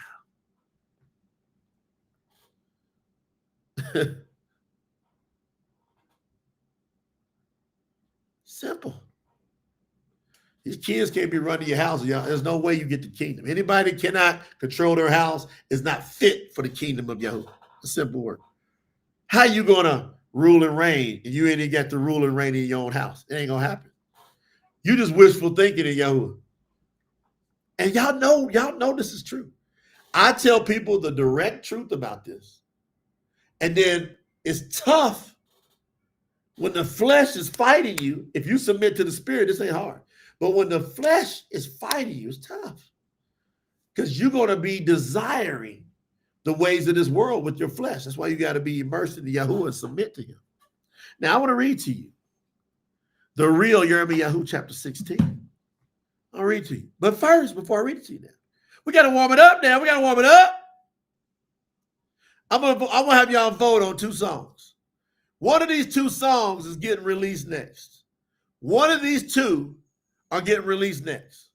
Simple. These kids can't be running your house. Y'all. There's no way you get the kingdom. Anybody that cannot control their house is not fit for the kingdom of Yahuwah. A simple word. How you going to rule and reign and you ain't even got to rule and reign in your own house? It ain't going to happen. You just wishful thinking in Yahuwah. And y'all know this is true. I tell people the direct truth about this. And then it's tough when the flesh is fighting you. If you submit to the spirit, this ain't hard. But when the flesh is fighting you, it's tough. Because you're going to be desiring the ways of this world with your flesh. That's why you got to be immersed in the Yahuwah and submit to him. Now, I want to read to you the real Yirmiyahu chapter 16. I'll read to you. But first, before I read it to you now, we got to warm it up now. We got to warm it up. I'm gonna have y'all vote on 2 songs. One of these 2 songs is getting released next. One of these 2 are getting released next.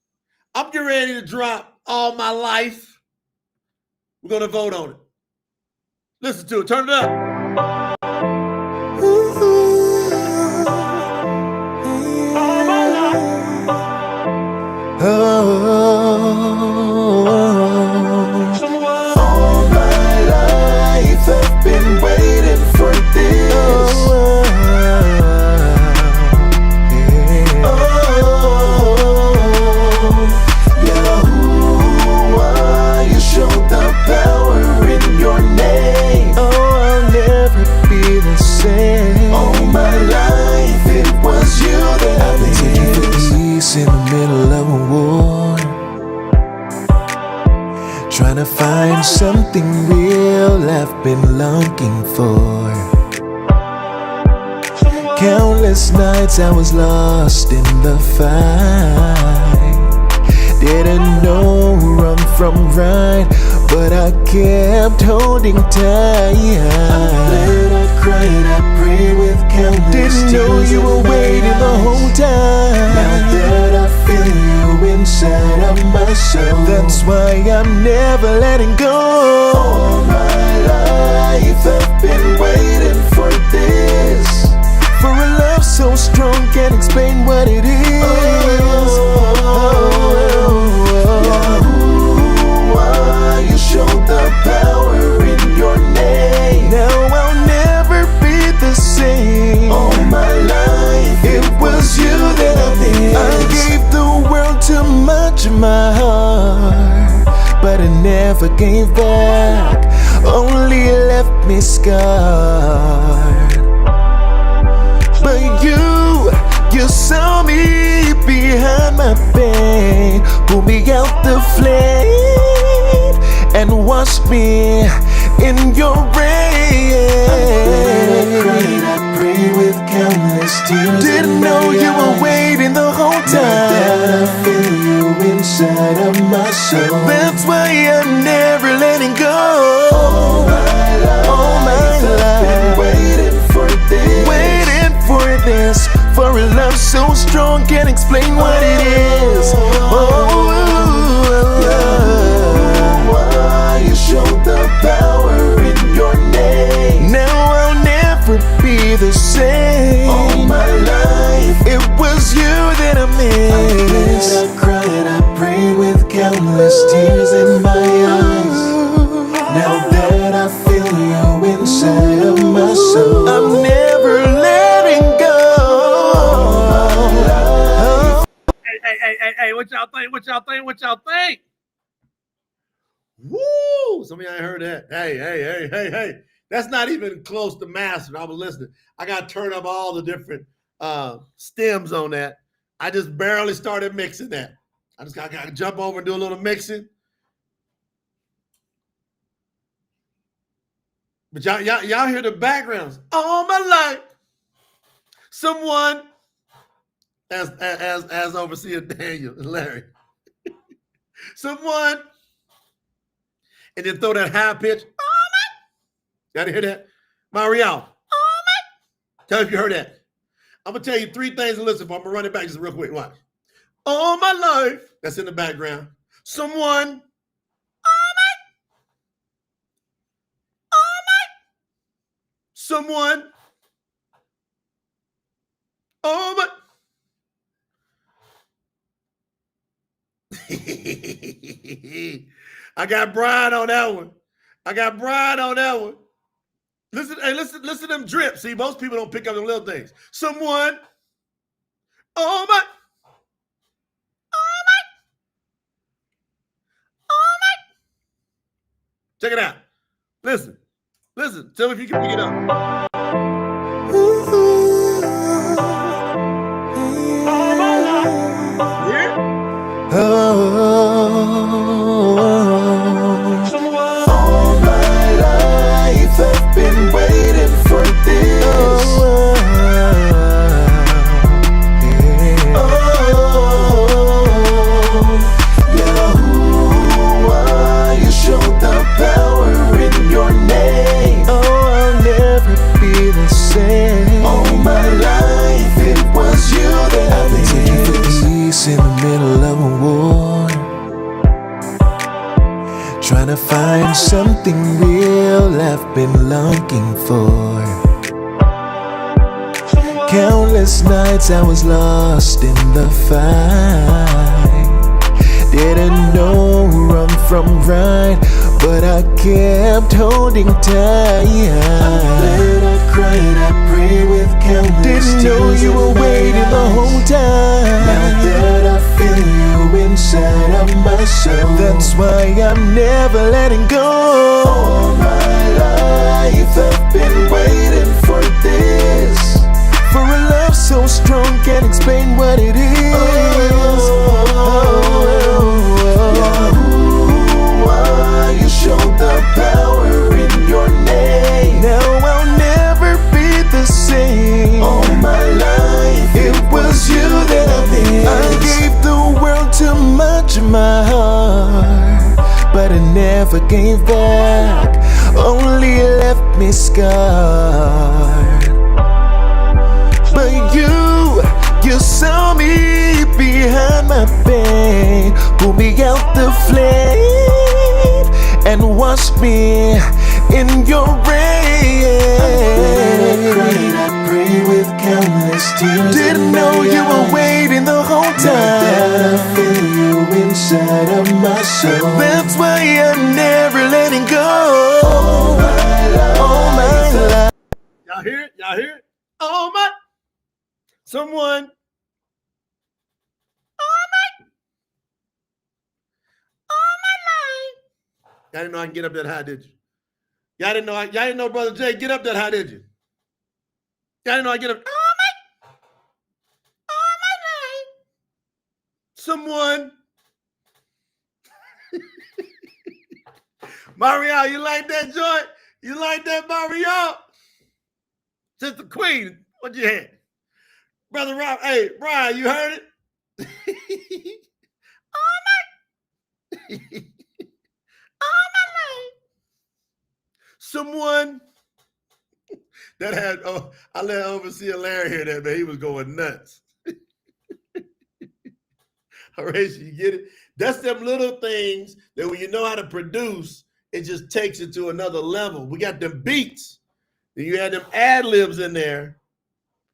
I'm getting ready to drop All My Life. We're going to vote on it. Listen to it. Turn it up. All my life I've been waiting for this. Yahuwah, you showed the power in your name. Oh, I'll never be the same. All my life it was you that I've been taking for peace in the middle of a war, trying to find something real I've been longing for. Countless nights I was lost in the fight, didn't know wrong from right, but I kept holding tight. I bled, I cried, I prayed with countless tears. Didn't know you were waiting the whole time. Now that I feel you inside of my soul, that's why I'm never letting go. All my life I've been waiting for this. For a love so strong, can't explain what it is. Yahuwah, you showed the power in your name. Now I'll never be the same. All my life it was you that I missed. I gave the world too much of my heart, but I never gave back, only left me scarred. But you saw me behind my pain, pulled me out the flame, and washed me in your rain. I cried, I prayed with countless tears. Didn't know you were waiting the whole time. Now I feel you inside of my soul, that's why I'm never letting go. All my life I've been waiting for this. Waiting for this, for a love so strong, can't explain what it is. Oh, think? What y'all think? What y'all think? Woo! Some of y'all ain't heard that. Hey. That's not even close to master. I was listening. I got to turn up all the different stems on that. I just barely started mixing that. I just got to jump over and do a little mixing. But y'all hear the backgrounds. All my life, someone, as overseer Daniel and Larry, someone, and then throw that high pitch. Oh my! Y'all hear that? Mario. Oh my! Tell me if you heard that. I'm gonna tell you 3 things to listen for. I'm gonna run it back just real quick. Watch. All my life. That's in the background. Someone. Someone. Oh my. I got Brian on that one. Listen, hey, listen to them drips. See, most people don't pick up the little things. Someone. Oh my. Check it out. Listen. Tell me if you can pick it up. All my life. Yeah? All my life I've been waiting for this. Yahuwah, you showed the power in your name. Oh, I'll never be the same. All my life it was you that I've been taking for peace in the middle of a war, trying to find something real I've been longing for. Countless nights I was lost in the fight, didn't know wrong from right, but I kept holding tight. I cried, I prayed with countless didn't know you were waiting the whole time. Now that I feel you inside of my soul, that's why I'm never letting go. All my life I've been waiting for this, for a love so strong, can't explain what it is. Yahuwah, you showed the power in your name. Now I'll never be the same. All my life it was you that I missed. I gave the world too much of my heart, but I never gave back, only left me scarred. But you saw me behind my pain, pulled me out the flame, and washed me in your rain. I prayed with countless tears. Didn't know you were waiting the whole time. I feel you inside of my soul, that's why I'm never letting go. All my life. Y'all hear it? Oh my. Someone. All my life. Y'all didn't know I can get up that high, did you? Y'all didn't know Brother Jay get up that high, did you? Y'all didn't know I get up. All my life. Someone. Mario, you like that joint? You like that, Mario? Sister Queen, what you had? Brother Rob, hey, Brian, you heard it? All my life. Someone that had, I let Overseer Larry hear that, man. He was going nuts. Horatio, you get it? That's them little things that when you know how to produce, it just takes it to another level. We got them beats. Then you had them ad-libs in there.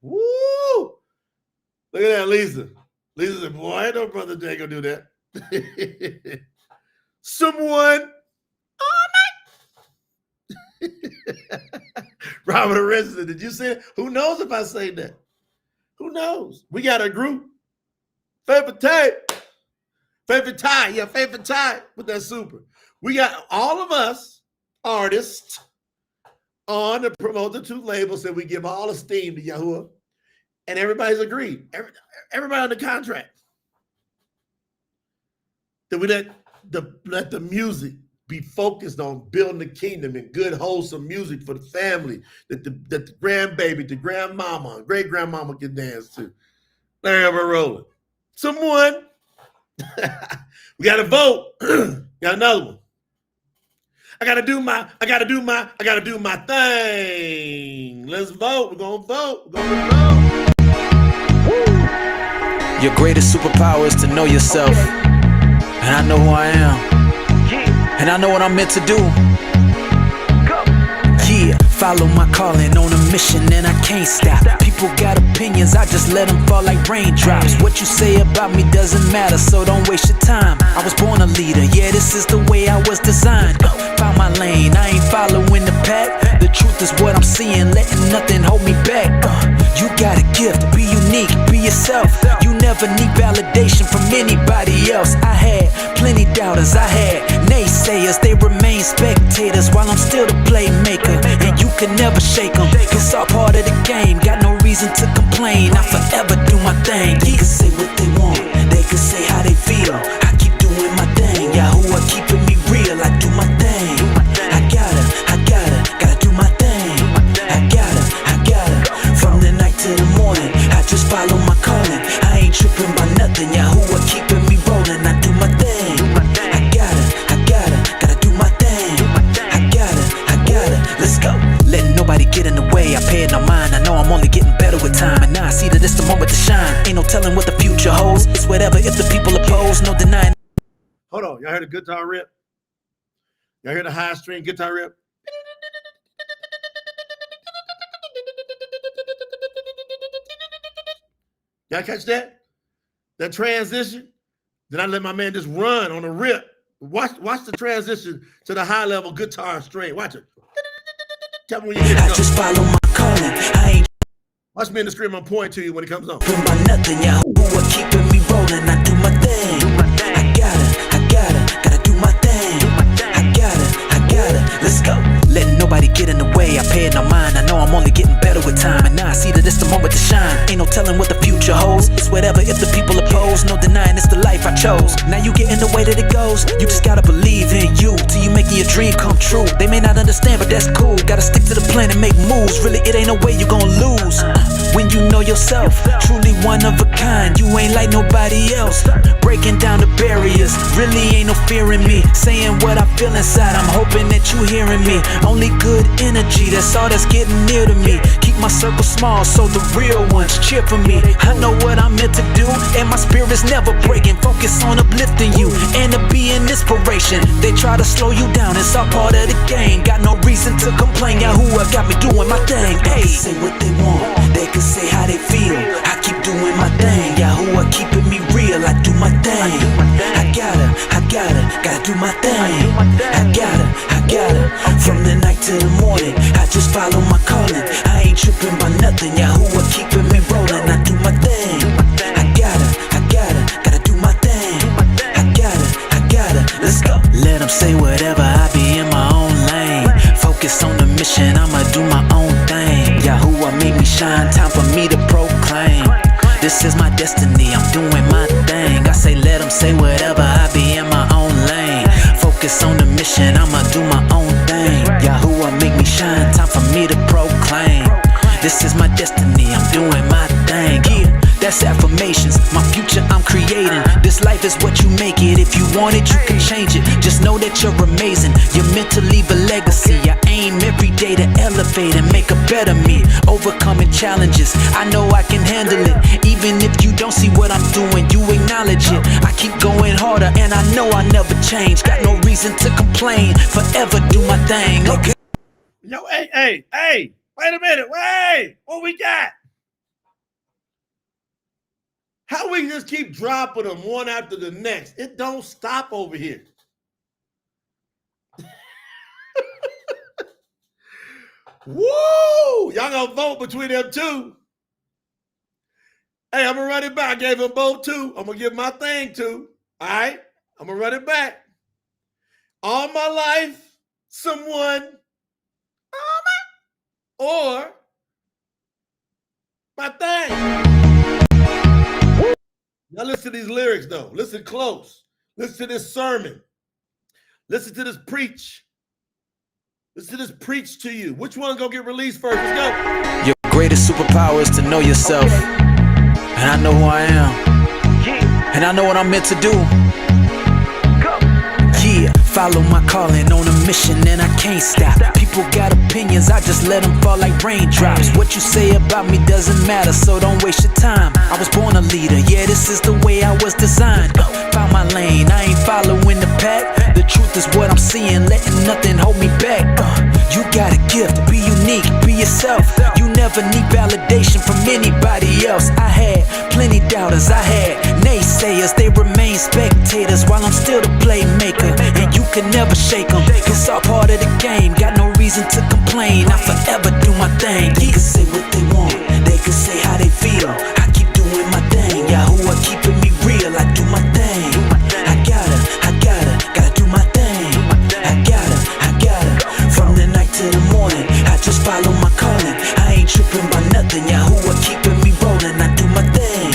Woo! Look at that, Lisa. Lisa said, boy, I know Brother Jay gonna do that. Someone. Robert Arrested, did you see it? Who knows if I say that? Who knows? We got a group. Favorite tape. Favorite tie. Yeah, favorite tie. Put that super. We got all of us artists on the Promote the Truth label, said we give all esteem to Yahuwah, and everybody's agreed. Everybody on the contract that we let the music be focused on building the kingdom and good, wholesome music for the family that the grandbaby, the grandmama, and great grandmama can dance to. There we're rolling. Someone, we got to vote. Got another one. I gotta do my thing. Let's vote. We're gonna vote. Your greatest superpower is to know yourself. And I know who I am. And I know what I'm meant to do. Yeah, follow my calling on a mission and I can't stop. People got opinions, I just let them fall like raindrops. What you say about me doesn't matter, so don't waste your time. I was born a leader, yeah, this is the way I was designed. Found my lane, I ain't following the pack. The truth is what I'm seeing, letting nothing hold me back. You got a gift, be unique, be yourself. You never need validation from anybody else. I had plenty doubters, I had naysayers. They remain spectators while I'm still the playmaker. And you can never shake them, it's all part of the game. Got no reason to complain, I forever do my thing. They can say what they want, they can say how they feel. I keep doing my thing, Yahuwah keeping me real. I do my thing, I gotta do my thing. I gotta, from the night to the morning, I just follow my calling. I ain't tripping by nothing, Yahuwah keeping me rolling. I do my thing, I gotta do my thing. I gotta, let's go. Letting nobody get in the way, I pay it no mind. I know I'm only getting better with time, and now I see that it's the moment to shine. Ain't no telling what the future holds, it's whatever if the people oppose, no denying. Hold on, y'all heard the guitar rip? Y'all hear the high string guitar rip? Y'all catch that? That transition? Then I let my man just run on a rip. Watch the transition to the high level guitar string. Watch it. Tell me when you get it. I just follow my calling. I ain't watch me in the screen. I'm pointing to you when it comes on. tripping by nothing, Yahuwah keeping me rolling. I do my thing. I gotta do my thing. I gotta, let's go. Letting nobody get in the way, I pay it no mind. I know I'm only getting better with time, and now I see that it's the moment to shine. Ain't no telling what the future holds, it's whatever if the people oppose, no denying it's the life I chose. Now you get in the way that it goes, you just gotta believe in you till you making your dream come true. They may not understand, but that's cool. Gotta stick to the plan and make moves. Really, it ain't no way you gon' lose when you know yourself. Truly one of a kind, you ain't like nobody else. Breaking down the barriers, really ain't no fear in me. Saying what I feel inside, I'm hoping that you hearing me. Only good energy, that's all that's getting near to me. Keep my circle small so the real ones cheer for me. I know what I'm meant to do, and my spirit's never breaking. Focus on uplifting you and to be an inspiration. They try to slow you down, it's all part of the game. Got no reason to complain, Yahuwah got me doing my thing. Hey, say what they want, they can say how they feel. I keep doing my thing, Yahuwah keeping me real. I do my thing, I gotta do my thing. I gotta, from the night to the morning, I just follow my calling. I ain't tripping by nothing, Yahuwah keeping me rolling. I do my thing, I gotta do my thing. I gotta, let's go. Let them say whatever, I be in my own lane. Focus on the mission, I'ma do my own thing. Yahuwah made me shine, time for me to proclaim. This is my destiny, I'm doing my thing. I say let them say whatever, I be in my own lane. Focus on the mission, I'ma do my own thing. Yahuwah make me shine, time for me to proclaim. This is my destiny, I'm doing my thing. Yeah, that's affirmations, my future I'm creating. This life is what you make it, if you want it you can change it. Just know that you're amazing, you're meant to leave a legacy. I aim every day to elevate and make a better me. Overcoming challenges, I know I can handle it. Even if you don't see what I'm doing, you acknowledge it. I keep going harder and I know I never change. Got no reason to complain, forever do my thing. Okay. Yo, hey, wait a minute, wait, what we got? How we just keep dropping them one after the next? It don't stop over here. Woo! Y'all gonna vote between them two. Hey, I'm gonna run it back. I gave them both two. I'm gonna give my thing to. All right, I'm gonna run it back. All my life, someone, or my thing. Now listen to these lyrics though. Listen close. Listen to this sermon. Listen to this preach. Listen to this preach to you. Which one gonna get released first? Let's go. Your greatest superpower is to know yourself. And I know who I am. And I know what I'm meant to do. Yeah, follow my calling on a mission and I can't stop. People got opinions, I just let them fall like raindrops. What you say about me doesn't matter, so don't waste your time. I was born a leader, yeah, this is the way I was designed. Found my lane, I ain't following the pack. The truth is what I'm seeing, letting nothing hold me back. You got a gift, be unique, be yourself. You never need validation from anybody else. I had plenty doubters, I had naysayers. They remain spectators while I'm still the playmaker. And you can never shake them, it's all part of the game. Got no reason to complain, I forever do my thing. They can say what they want, they can say how they feel. I keep doing my thing, Yahuwah keeping me real. I do my thing, I gotta do my thing. I gotta, from the night to the morning, I just follow my calling. I ain't tripping by nothing, Yahuwah keeping me rolling. I do my thing,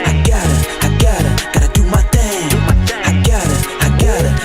I gotta do my thing. I gotta,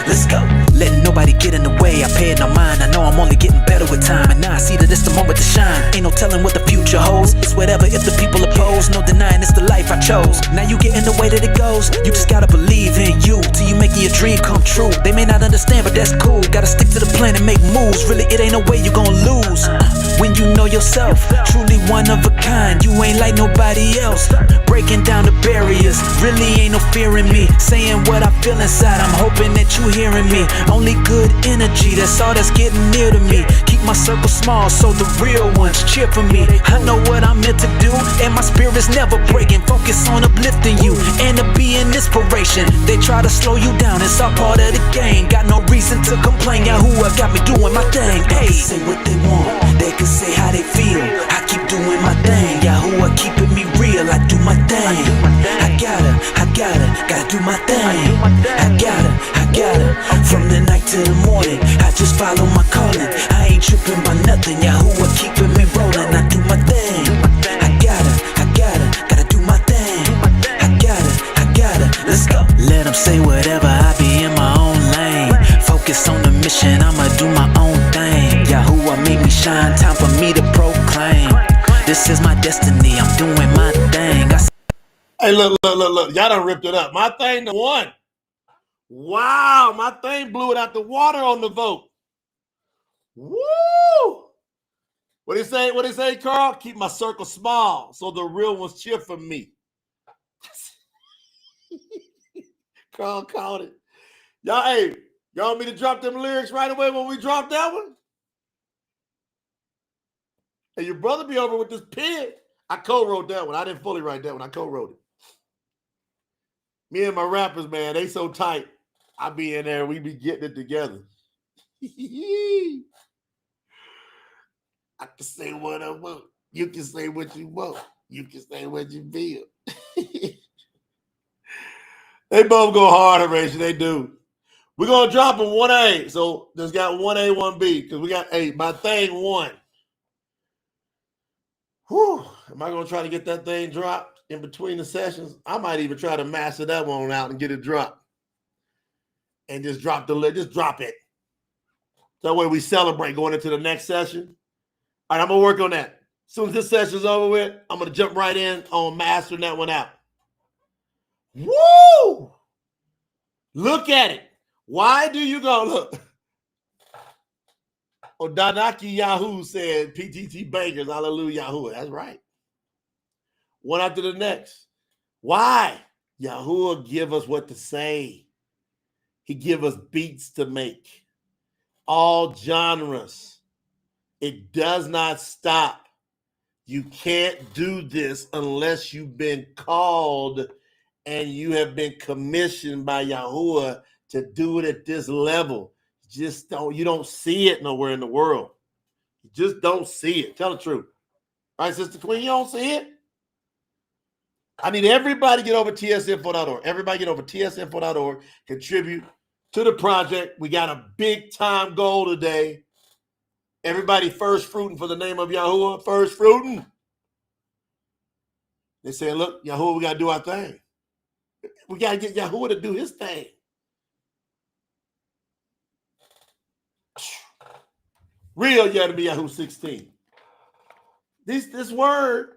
let's go. Letting nobody get in the way, I pay it no mind. I know I'm only getting better with time, and now I see that it's the moment to shine. Ain't no telling what the future holds, it's whatever if the people oppose. No denying it's the life I chose. Now you get in the way that it goes, you just gotta believe in you till you making your dream come true. They may not understand, but that's cool. Gotta stick to the plan and make moves. Really, it ain't no way you gon' lose. When you know yourself, truly one of a kind. You ain't like nobody else. Breaking down the barriers, really ain't no fear in me. Saying what I feel inside, I'm hoping that you hearing me. Only good energy, that's all that's getting near to me. Keep my circle small so the real ones cheer for me. I know what I'm meant to do, and my spirit's never breaking. Focus on uplifting you and to be an inspiration. They try to slow you down, it's all part of the game. Got no reason to complain, Yahuwah got me doing my thing. Hey, say what they want, they can say how they feel. I keep doing my thing, Yahuwah keeping me real. I do my thing, I gotta do my thing. I gotta, from the night to the morning, I just follow my calling. I ain't tripping by nothing, Yahuwah keeping me rolling. I do my thing, I gotta do my thing. I gotta, let's go. Let them say whatever, I be in my own lane. Focus on the mission, I'ma do my own thing. Yahuwah made me shine, time for me to proclaim. This is my destiny, I'm doing my thing. Hey, look. Y'all done ripped it up. My thing won. Wow, my thing blew it out the water on the vote. Woo! What do you say, Carl? Keep my circle small so the real ones cheer for me. Carl called it. Y'all want me to drop them lyrics right away when we drop that one? And your brother be over with this pen. I co-wrote that one. I didn't fully write that one. I co-wrote it. Me and my rappers, man, they so tight. I be in there, we be getting it together. I can say what I want. You can say what you want. You can say what you feel. They both go hard, Horatio. They do. We're going to drop them 1A. So there's got 1A, 1B, because we got 8. My thing won. Whew. Am I going to try to get that thing dropped in between the sessions? I might even try to master that one out and get it dropped. And just drop it. That way we celebrate going into the next session. All right, I'm going to work on that. As soon as this session's over with, I'm going to jump right in on mastering that one out. Woo! Look at it. Why do you go? Look. Odanaki Yahoo said, PTT Bankers, hallelujah, Yahuwah. That's right. One after the next. Why? Yahuwah give us what to say. He give us beats to make. All genres. It does not stop. You can't do this unless you've been called and you have been commissioned by Yahuwah to do it at this level. You don't see it nowhere in the world. You just don't see it. Tell the truth. All right, Sister Queen, you don't see it? I need everybody to get over tsinfo.org. Everybody get over tsinfo.org. Contribute to the project. We got a big time goal today. Everybody first fruiting for the name of Yahuwah. First fruiting. They say, look, Yahuwah, we got to do our thing. We got to get Yahuwah to do his thing. Real Yahoo 16. This word,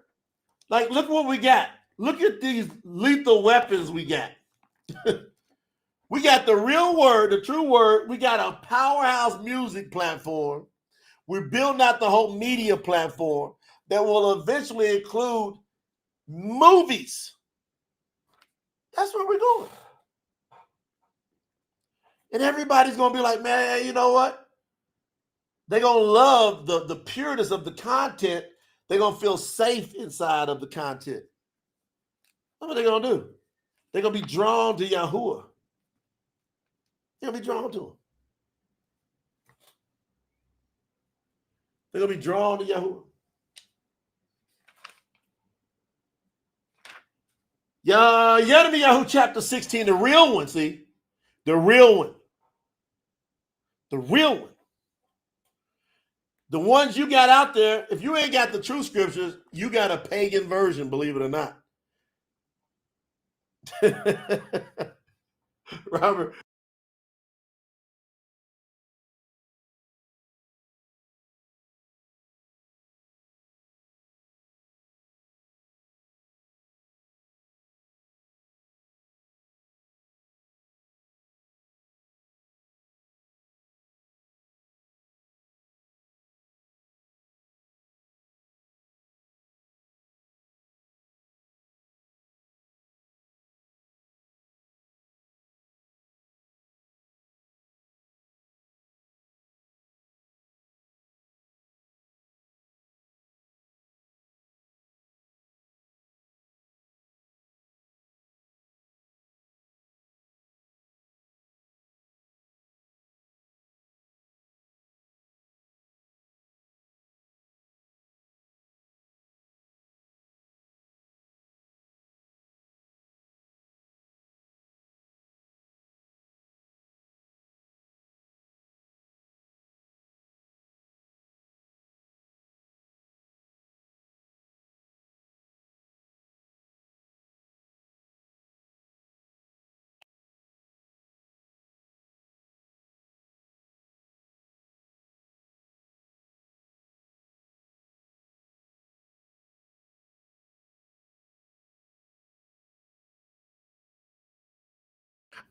like, look what we got. Look at these lethal weapons we got. We got the real word, the true word. We got a powerhouse music platform. We're building out the whole media platform that will eventually include movies. That's where we're going. And everybody's going to be like, man, you know what? They're going to love the pureness of the content. They're going to feel safe inside of the content. That's what they're going to do. They're going to be drawn to Yahuwah. They're going to be drawn to him. They're going to be drawn to Yahuwah. Yahoo chapter 16, the real one, see? The real one. The real one. The ones you got out there, if you ain't got the true scriptures, you got a pagan version, believe it or not. Robert.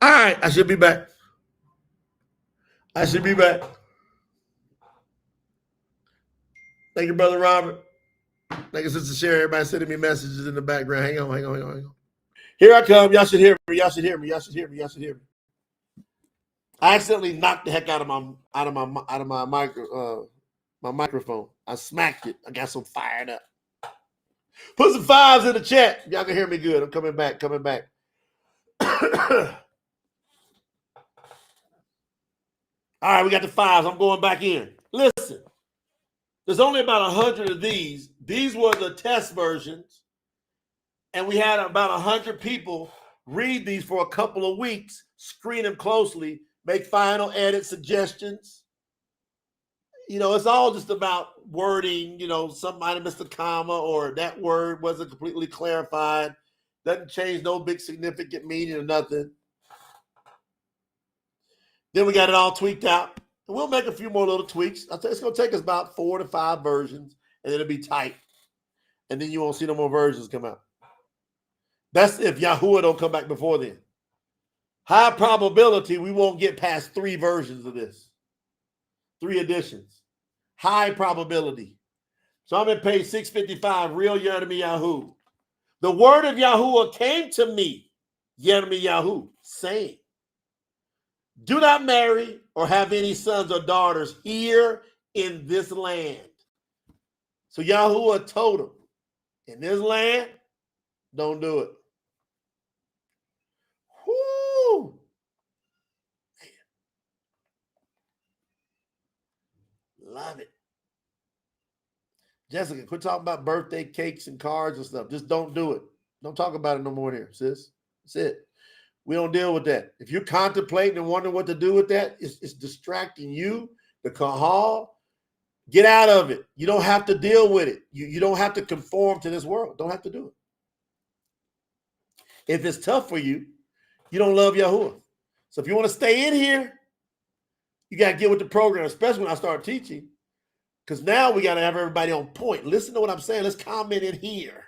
All right, I should be back. Thank you, Brother Robert. Thank you, Sister Sherry. Everybody sending me messages in the background. Hang on. Here I come. Y'all should hear me. I accidentally knocked the heck out of my microphone. I smacked it. I got so fired up. Put some fives in the chat. Y'all can hear me good. I'm coming back. All right, we got the fives. I'm going back in. Listen, there's only about 100 of these. These were the test versions, and we had about 100 people read these for a couple of weeks, screen them closely, make final edit suggestions. It's all just about wording. Somebody missed a comma or that word wasn't completely clarified. Doesn't change no big significant meaning or nothing. Then we got it all tweaked out. And we'll make a few more little tweaks. It's going to take us about 4 to 5 versions, and it'll be tight. And then you won't see no more versions come out. That's if Yahuwah don't come back before then. High probability we won't get past 3 versions of this. 3 editions. High probability. So I'm at page 655, Real Yirmiyahu. The word of Yahuwah came to me, Yirmiyahu, saying, do not marry or have any sons or daughters here in this land. So Yahuwah told him, in this land, don't do it. Whoo! Man. Love it. Jessica, quit talking about birthday cakes and cards and stuff. Just don't do it. Don't talk about it no more here, sis. That's it. We don't deal with that. If you're contemplating and wondering what to do with that, it's distracting you, the kahal. Get out of it. You don't have to deal with it. You don't have to conform to this world. Don't have to do it. If it's tough for you, you don't love Yahuwah. So if you want to stay in here, you got to get with the program, especially when I start teaching, because now we got to have everybody on point. Listen to what I'm saying. Let's comment in here.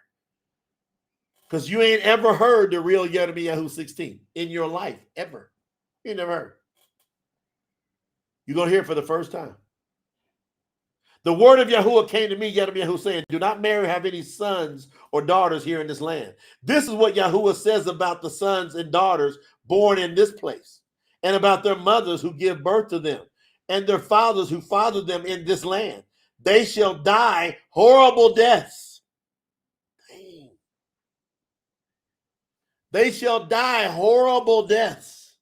Because you ain't ever heard the real Yirmiyahu 16 in your life, ever. You never heard. You're going to hear it for the first time. The word of Yahuwah came to me, Yirmiyahu, saying, do not marry, have any sons or daughters here in this land. This is what Yahuwah says about the sons and daughters born in this place, and about their mothers who give birth to them, and their fathers who fathered them in this land. They shall die horrible deaths. Dang. They shall die horrible deaths.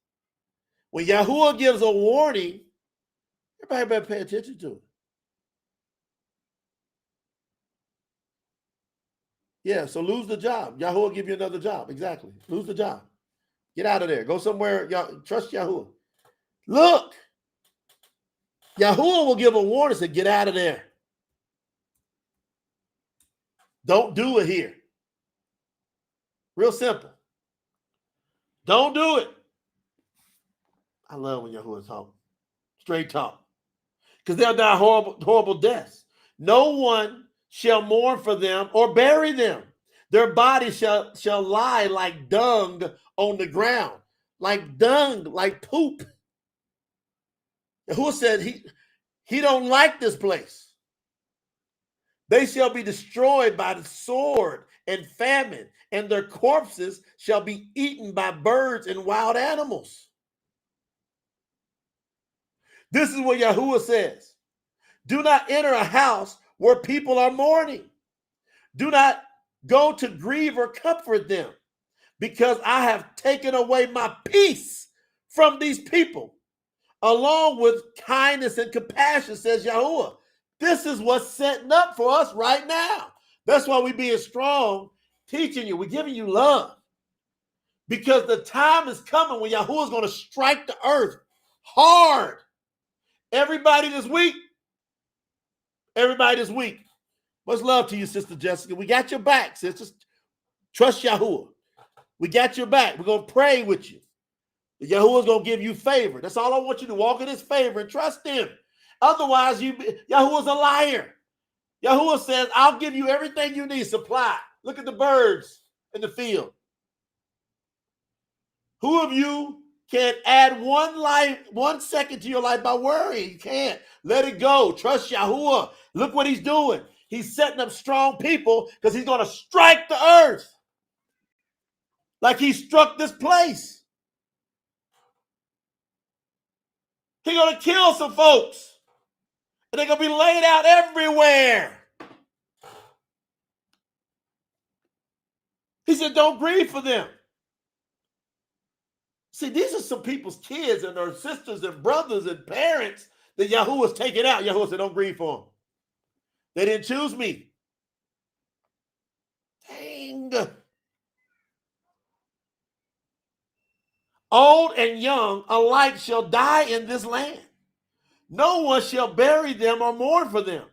When Yahuwah gives a warning, everybody better pay attention to it. Yeah, so lose the job. Yahuwah will give you another job. Exactly. Lose the job. Get out of there. Go somewhere. Trust Yahuwah. Look, Yahuwah will give a warning and say, get out of there. Don't do it here. Real simple. Don't do it. I love when Yahuwah talk. Straight talk. Because they'll die horrible deaths. No one shall mourn for them or bury them. Their bodies shall lie like dung on the ground. Like dung, like poop. Yahuwah said he don't like this place. They shall be destroyed by the sword and famine, and their corpses shall be eaten by birds and wild animals. This is what Yahuwah says. Do not enter a house where people are mourning. Do not go to grieve or comfort them, because I have taken away my peace from these people, along with kindness and compassion, says Yahuwah. This is what's setting up for us right now. That's why we're being strong, teaching you. We're giving you love. Because the time is coming when Yahuwah is going to strike the earth hard. Everybody this week. Everybody this week. Much love to you, Sister Jessica. We got your back, sisters. Trust Yahuwah. We got your back. We're going to pray with you. Yahuwah's going to give you favor. That's all I want you to walk in his favor and trust him. Otherwise, Yahuwah's a liar. Yahuwah says, I'll give you everything you need, supply. Look at the birds in the field. Who of you can add 1 second to your life by worrying? You can't. Let it go. Trust Yahuwah. Look what he's doing. He's setting up strong people because he's going to strike the earth like he struck this place. He's going to kill some folks. And they're going to be laid out everywhere. He said, don't grieve for them. See, these are some people's kids and their sisters and brothers and parents that Yahuwah's taken out. Yahuwah said, don't grieve for them. They didn't choose me. Dang. Old and young alike shall die in this land. No one shall bury them or mourn for them.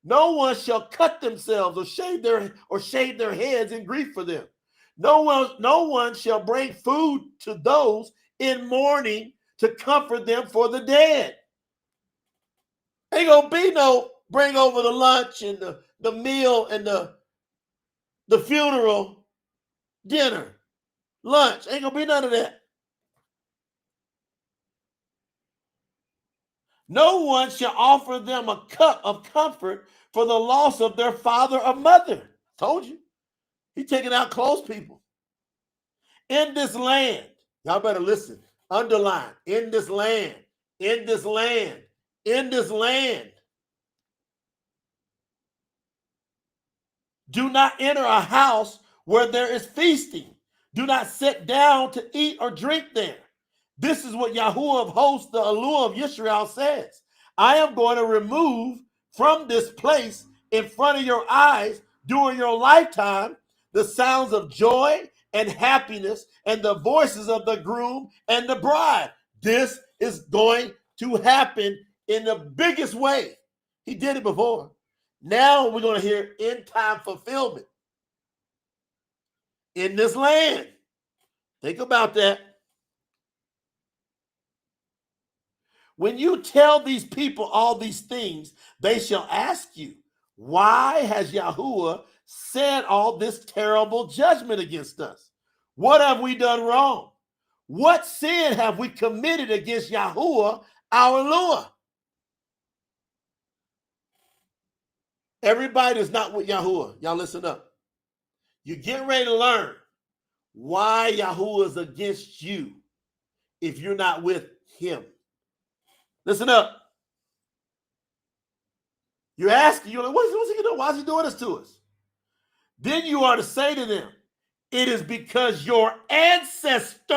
No one shall cut themselves or shave their heads in grief for them. No one shall bring food to those in mourning to comfort them for the dead. Ain't gonna be no bring over the lunch and the meal and the funeral dinner, lunch. Ain't gonna be none of that. No one shall offer them a cup of comfort for the loss of their father or mother. Told you. He's taking out close people. In this land, y'all better listen. Underline, in this land, in this land, in this land. Do not enter a house where there is feasting. Do not sit down to eat or drink there. This is what Yahuwah of hosts, the Eluah of Yisrael, says. I am going to remove from this place in front of your eyes during your lifetime the sounds of joy and happiness and the voices of the groom and the bride. This is going to happen in the biggest way. He did it before. Now we're going to hear end time fulfillment in this land. Think about that. When you tell these people all these things, they shall ask you, why has Yahuwah said all this terrible judgment against us? What have we done wrong? What sin have we committed against Yahuwah, our Lord? Everybody is not with Yahuwah. Y'all listen up. You're getting ready to learn why Yahuwah is against you if you're not with him. Listen up. You're asking, you're like, what's he doing? Why is he doing this to us? Then you are to say to them, it is because your ancestors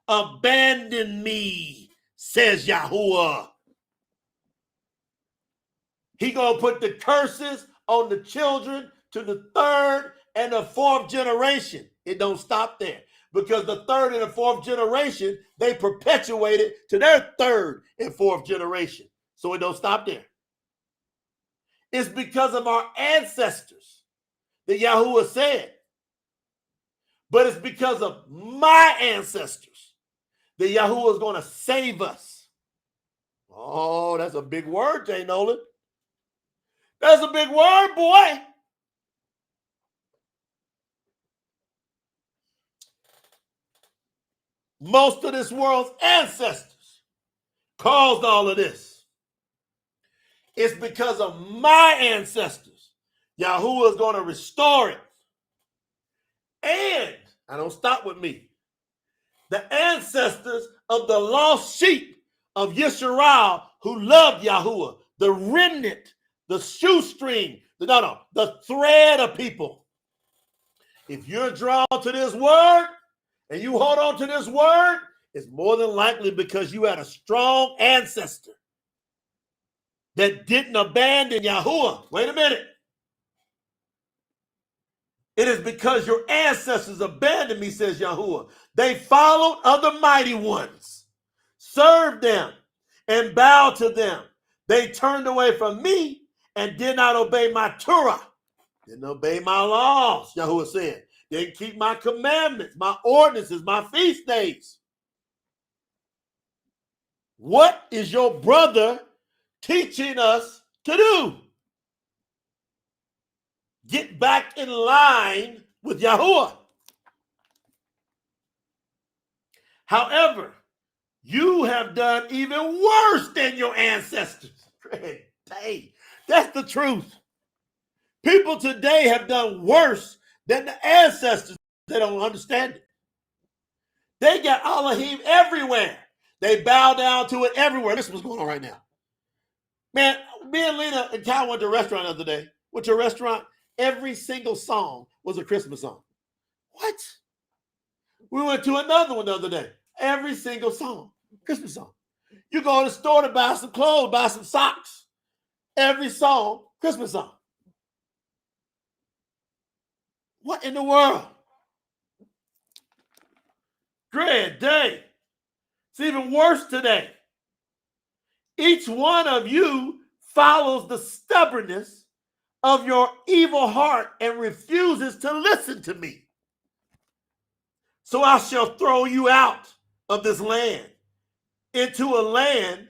abandoned me, says Yahuwah. He gonna put the curses on the children to the third and the fourth generation. It don't stop there, because the third and the fourth generation, they perpetuate it to their third and fourth generation. So it don't stop there. It's because of our ancestors that Yahuwah said. But it's because of my ancestors that Yahuwah is going to save us. Oh, that's a big word, Jay Nolan. That's a big word, boy. Most of this world's ancestors caused all of this. It's because of my ancestors. Yahuwah is going to restore it. And, I don't stop with me, the ancestors of the lost sheep of Yisrael who loved Yahuwah, the remnant, the shoestring, the thread of people. If you're drawn to this word and you hold on to this word, it's more than likely because you had a strong ancestor that didn't abandon Yahuwah. Wait a minute. It is because your ancestors abandoned me, says Yahuwah. They followed other mighty ones, served them, and bowed to them. They turned away from me and did not obey my Torah. Didn't obey my laws, Yahuwah said. Didn't keep my commandments, my ordinances, my feast days. What is your brother teaching us to do? Get back in line with Yahuwah. However, you have done even worse than your ancestors. Hey, that's the truth. People today have done worse than the ancestors. They don't understand it. They got Elohim everywhere. They bow down to it everywhere. This is what's going on right now. Man, me and Lena and Cal went to a restaurant the other day. Went to a restaurant. Every single song was a Christmas song. What? We went to another one the other day. Every single song, Christmas song. You go to the store to buy some clothes, buy some socks. Every song, Christmas song. What in the world? Great day. It's even worse today. Each one of you follows the stubbornness of your evil heart and refuses to listen to me. So I shall throw you out of this land into a land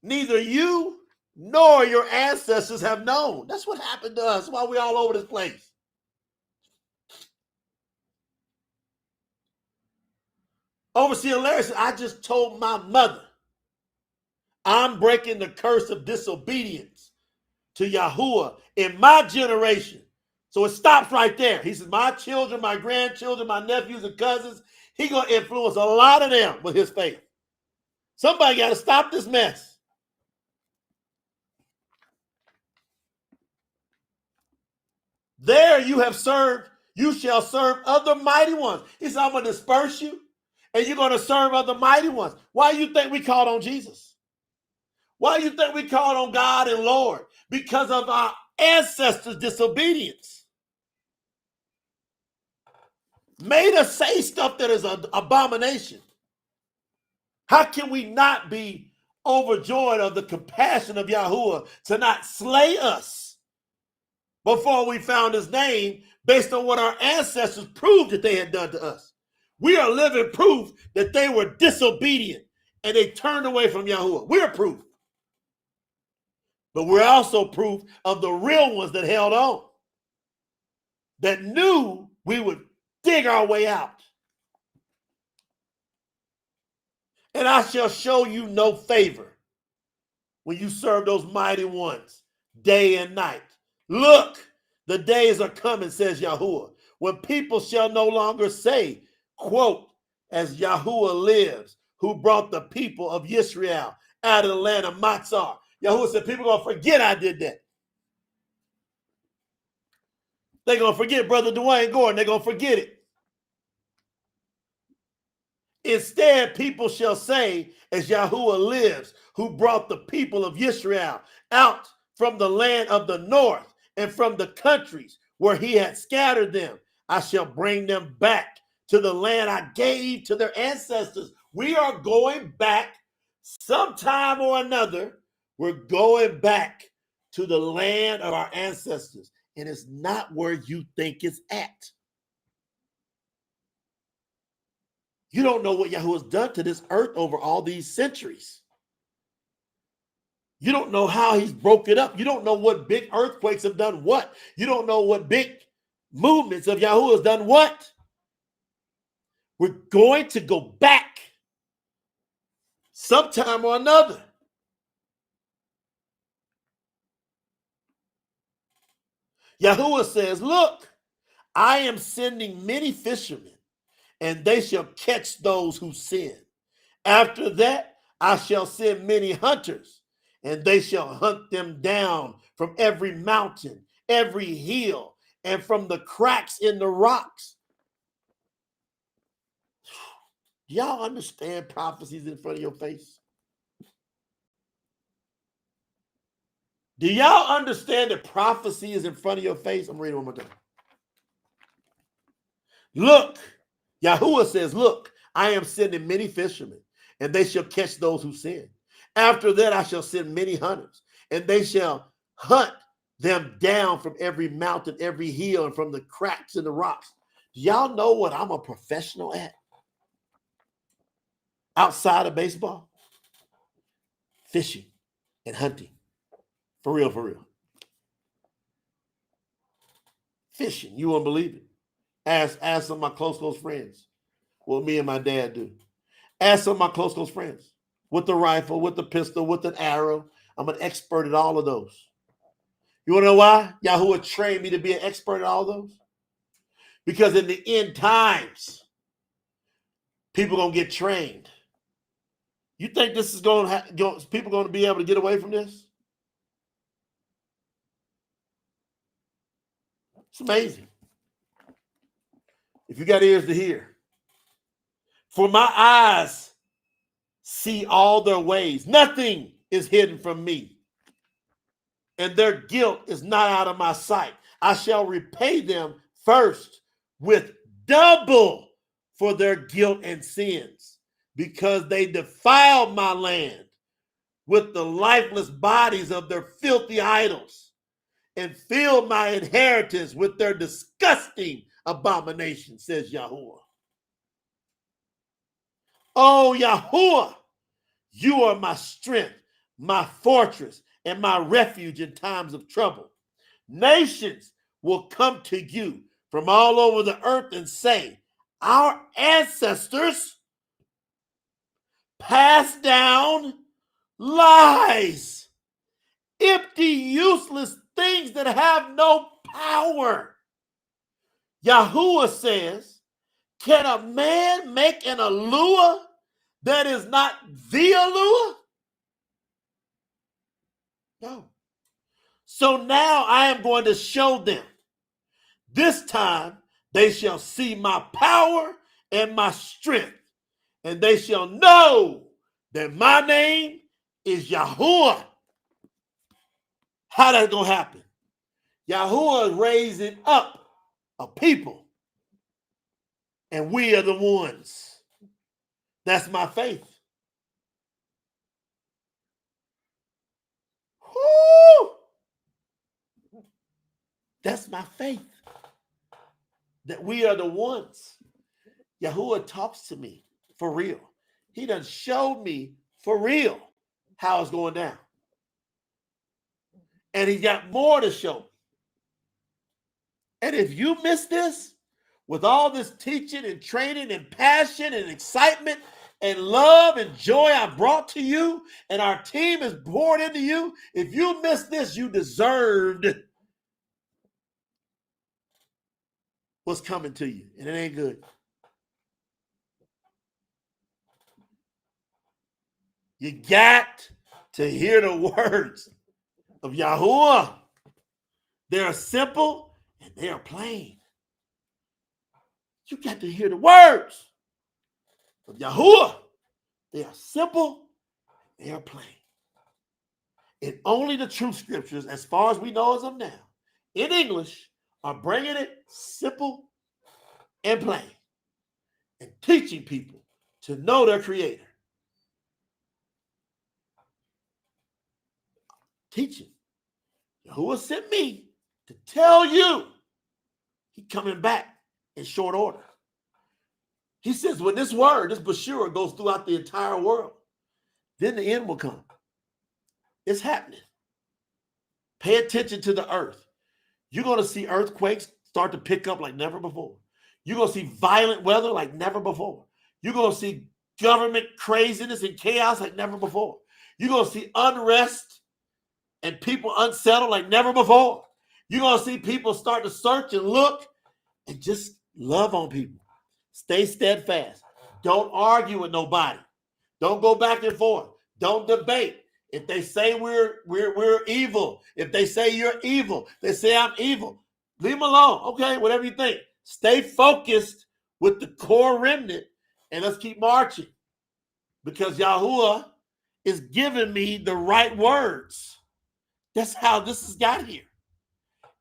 neither you nor your ancestors have known. That's what happened to us while we're all over this place. Overseer Larry said, I just told my mother I'm breaking the curse of disobedience to Yahuwah in my generation. So it stops right there. He says, my children, my grandchildren, my nephews and cousins, he's going to influence a lot of them with his faith. Somebody got to stop this mess. There you have served, you shall serve other mighty ones. He said, I'm going to disperse you, and you're going to serve other mighty ones. Why do you think we called on Jesus? Why do you think we called on God and Lord? Because of our ancestors' disobedience. made us say stuff that is an abomination. How can we not be overjoyed of the compassion of Yahuwah to not slay us before we found his name based on what our ancestors proved that they had done to us? We are living proof that they were disobedient and they turned away from Yahuwah. We're proof. But we're also proof of the real ones that held on, that knew we would dig our way out. And I shall show you no favor when you serve those mighty ones day and night. Look, the days are coming, says Yahuwah, when people shall no longer say, quote, as Yahuwah lives, who brought the people of Israel out of the land of Matzah. Yahuwah said, people are going to forget I did that. They're going to forget Brother Dwayne Gordon. They're going to forget it. Instead, people shall say, as Yahuwah lives, who brought the people of Israel out from the land of the north and from the countries where he had scattered them. I shall bring them back to the land I gave to their ancestors. We are going back sometime or another. We're going back to the land of our ancestors. And it's not where you think it's at. You don't know what Yahuwah has done to this earth over all these centuries. You don't know how he's broke it up. You don't know what big earthquakes have done what. You don't know what big movements of Yahuwah has done what. We're going to go back sometime or another. Yahuwah says, look, I am sending many fishermen, and they shall catch those who sin. After that, I shall send many hunters, and they shall hunt them down from every mountain, every hill, and from the cracks in the rocks. Y'all understand prophecies in front of your face? Do y'all understand that prophecy is in front of your face? I'm reading one more time. Look, Yahuwah says, look, I am sending many fishermen, and they shall catch those who sin. After that, I shall send many hunters, and they shall hunt them down from every mountain, every hill, and from the cracks in the rocks. Do y'all know what I'm a professional at? Outside of baseball? Fishing and hunting. For real, for real. Fishing, you won't believe it. Ask some of my close friends what me and my dad do. Ask some of my close friends. With the rifle, with the pistol, with an arrow. I'm an expert at all of those. You want to know why? Yahuwah trained me to be an expert at all those? Because in the end times, people are going to get trained. You think this is people going to be able to get away from this? It's amazing. If you got ears to hear. For my eyes see all their ways. Nothing is hidden from me. And their guilt is not out of my sight. I shall repay them first with double for their guilt and sins, because they defiled my land with the lifeless bodies of their filthy idols and filled my inheritance with their disgusting abominations, says Yahuwah. Oh, Yahuwah, you are my strength, my fortress, and my refuge in times of trouble. Nations will come to you from all over the earth and say, our ancestors passed down lies, empty, useless things that have no power. Yahuwah says, can a man make an Alua that is not the Alua? No. So now I am going to show them. This time they shall see my power and my strength, and they shall know that my name is Yahuwah. How that's going to happen? Yahuwah is raising up a people and we are the ones. That's my faith. Woo! That's my faith. That we are the ones. Yahuwah talks to me for real. He done showed me for real how it's going down. And he got more to show me. And if you miss this, with all this teaching and training and passion and excitement and love and joy I brought to you, and our team is poured into you, if you miss this, you deserved what's coming to you. And it ain't good. You got to hear the words of Yahuwah. They are simple and they are plain. You got to hear the words of Yahuwah. They are simple, they are plain. And only the truth scriptures, as far as we know as of now, in English, are bringing it simple and plain and teaching people to know their Creator. Teaching. Yahuwah sent me to tell you He's coming back in short order. He says when this word, this Bashura, goes throughout the entire world, then the end will come. It's happening. Pay attention to the earth. You're going to see earthquakes start to pick up like never before. You're going to see violent weather like never before. You're going to see government craziness and chaos like never before. You're going to see unrest and people unsettled like never before. You're going to see people start to search and look and just love on people. Stay steadfast. Don't argue with nobody. Don't go back and forth. Don't debate. If they say we're evil, if they say you're evil, they say I'm evil, leave them alone. Okay, whatever you think. Stay focused with the core remnant and let's keep marching. Because Yahuwah is giving me the right words. That's how this has got here.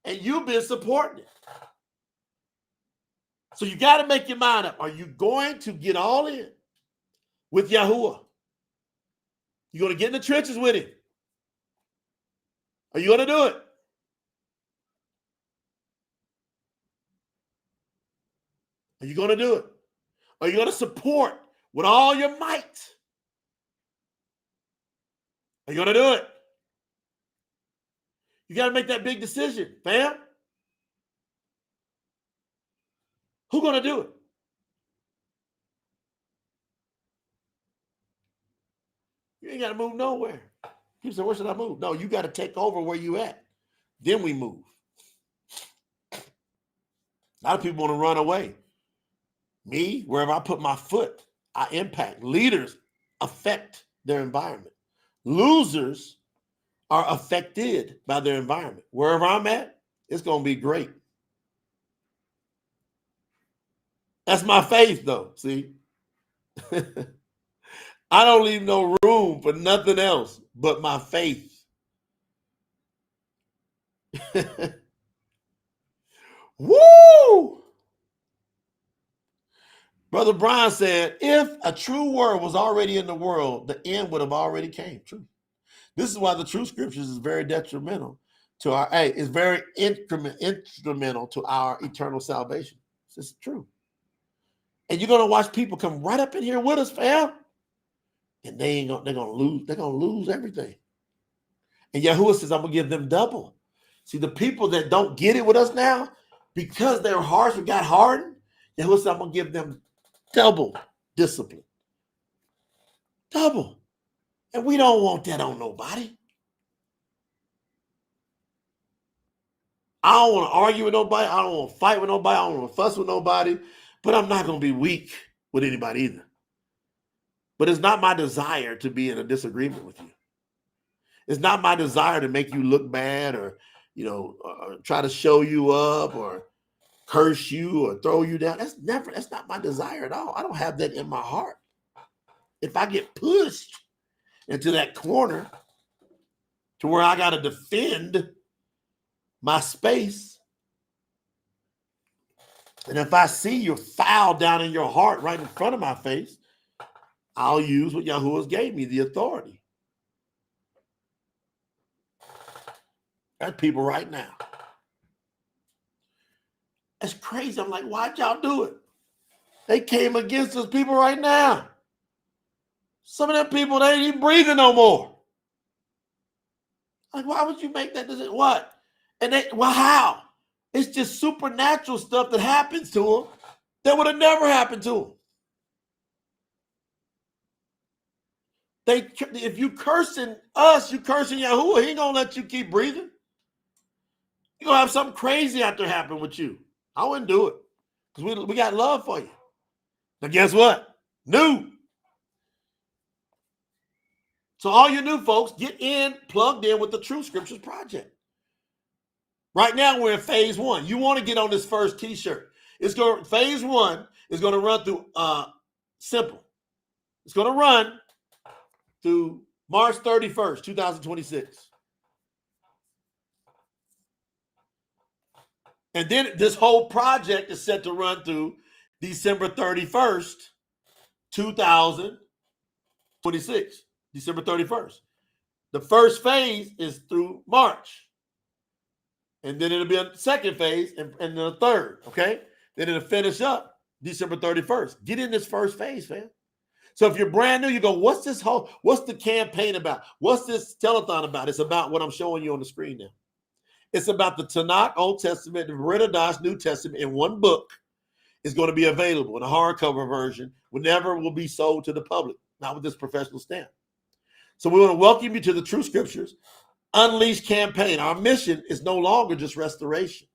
And you've been supporting it. So you got to make your mind up. Are you going to get all in with Yahuwah? You're going to get in the trenches with him? Are you going to do it? Are you going to do it? Are you going to support with all your might? Are you going to do it? You got to make that big decision, fam. Who's going to do it? You ain't got to move nowhere. People say, where should I move? No, you got to take over where you at. Then we move. A lot of people want to run away. Me, wherever I put my foot, I impact. Leaders affect their environment. Losers are affected by their environment. Wherever I'm at, it's going to be great. That's my faith, though, see? I don't leave no room for nothing else but my faith. Woo! Brother Brian said, if a true word was already in the world, the end would have already came true. This is why the Truth Scriptures is very detrimental to our, it's very instrumental to our eternal salvation. This is true. And you're gonna watch people come right up in here with us, fam, and they're gonna lose everything. And Yahuwah says, I'm gonna give them double. See, the people that don't get it with us now, because their hearts got hardened, Yahuwah says, I'm gonna give them double discipline. Double. And we don't want that on nobody. I don't want to argue with nobody. I don't want to fight with nobody. I don't want to fuss with nobody. But I'm not going to be weak with anybody either. But it's not my desire to be in a disagreement with you. It's not my desire to make you look bad or, try to show you up or curse you or throw you down. That's not my desire at all. I don't have that in my heart. If I get pushed into that corner to where I got to defend my space, And if I see your foul down in your heart right in front of my face, I'll use what Yahuwah gave me, the authority. That's people right now. That's crazy. I'm like, why'd y'all do it? They came against us people right now. Some of them people, they ain't even breathing no more. Like, why would you make that decision? What? And they, well, how? It's just supernatural stuff that happens to them that would have never happened to them. If you cursing us, you cursing Yahuwah, he ain't gonna let you keep breathing. You're gonna have something crazy out there happen with you. I wouldn't do it because we got love for you. Now, guess what? New. So all you new folks, get in, plugged in with the Truth Scriptures Project. Right now, we're in phase 1. You want to get on this first t-shirt. Phase 1 is going to run through simple. It's going to run through March 31st, 2026. And then this whole project is set to run through December 31st, 2026. December 31st. The first phase is through March. And then it'll be a second phase and then a third, okay? Then it'll finish up December 31st. Get in this first phase, fam. So if you're brand new, you go, what's the campaign about? What's this telethon about? It's about what I'm showing you on the screen now. It's about the Tanakh, Old Testament, the Bariyt Hadash, New Testament in one book. Is going to be available in a hardcover version. Never will be sold to the public, not with this professional stamp. So we want to welcome you to the True Scriptures Unleash campaign. Our mission is no longer just restoration.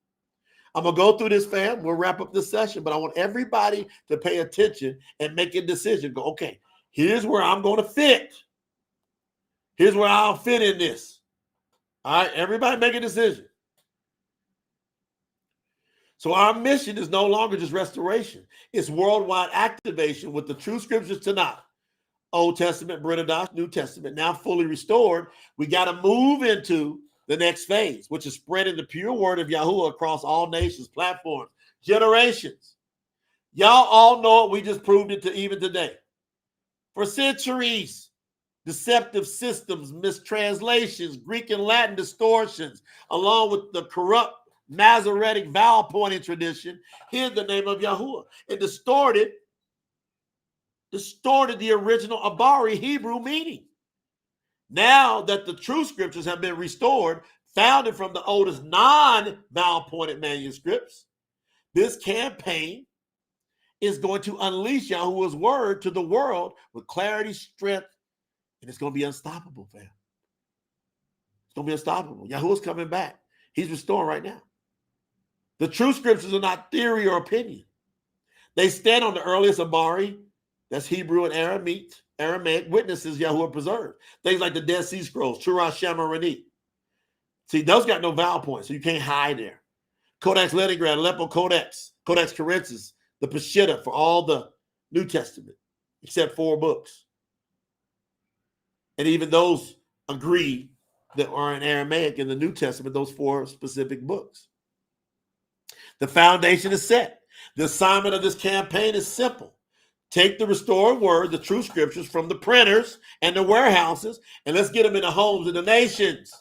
I'm going to go through this, fam. We'll wrap up this session, but I want everybody to pay attention and make a decision. Go, okay, here's where I'm going to fit. Here's where I'll fit in this. All right, everybody make a decision. So our mission is no longer just restoration. It's worldwide activation with the True Scriptures Ta'anak. Old Testament, Bariyt Hadash, New Testament, now fully restored. We got to move into the next phase, which is spreading the pure word of Yahuwah across all nations, platforms, generations. Y'all all know it. We just proved it to even today. For centuries, deceptive systems, mistranslations, Greek and Latin distortions, along with the corrupt Masoretic vowel pointing tradition, hid the name of Yahuwah. It distorted the original Abari Hebrew meaning. Now that the true scriptures have been restored, founded from the oldest non-vowel pointed manuscripts, this campaign is going to unleash Yahuwah's word to the world with clarity, strength, and it's going to be unstoppable, fam. It's going to be unstoppable. Yahuwah's coming back. He's restoring right now. The true scriptures are not theory or opinion. They stand on the earliest Abari, that's Hebrew and Aramaic witnesses Yahuwah preserved. Things like the Dead Sea Scrolls, Turah Shamarani. See, those got no vowel points, so you can't hide there. Codex Leningrad, Aleppo Codex, Codex Corinthus, the Peshitta for all the New Testament, except 4 books. And even those agree that are in Aramaic in the New Testament, those 4 specific books. The foundation is set. The assignment of this campaign is simple. Take the restored word, the true scriptures, from the printers and the warehouses, and let's get them in the homes of the nations,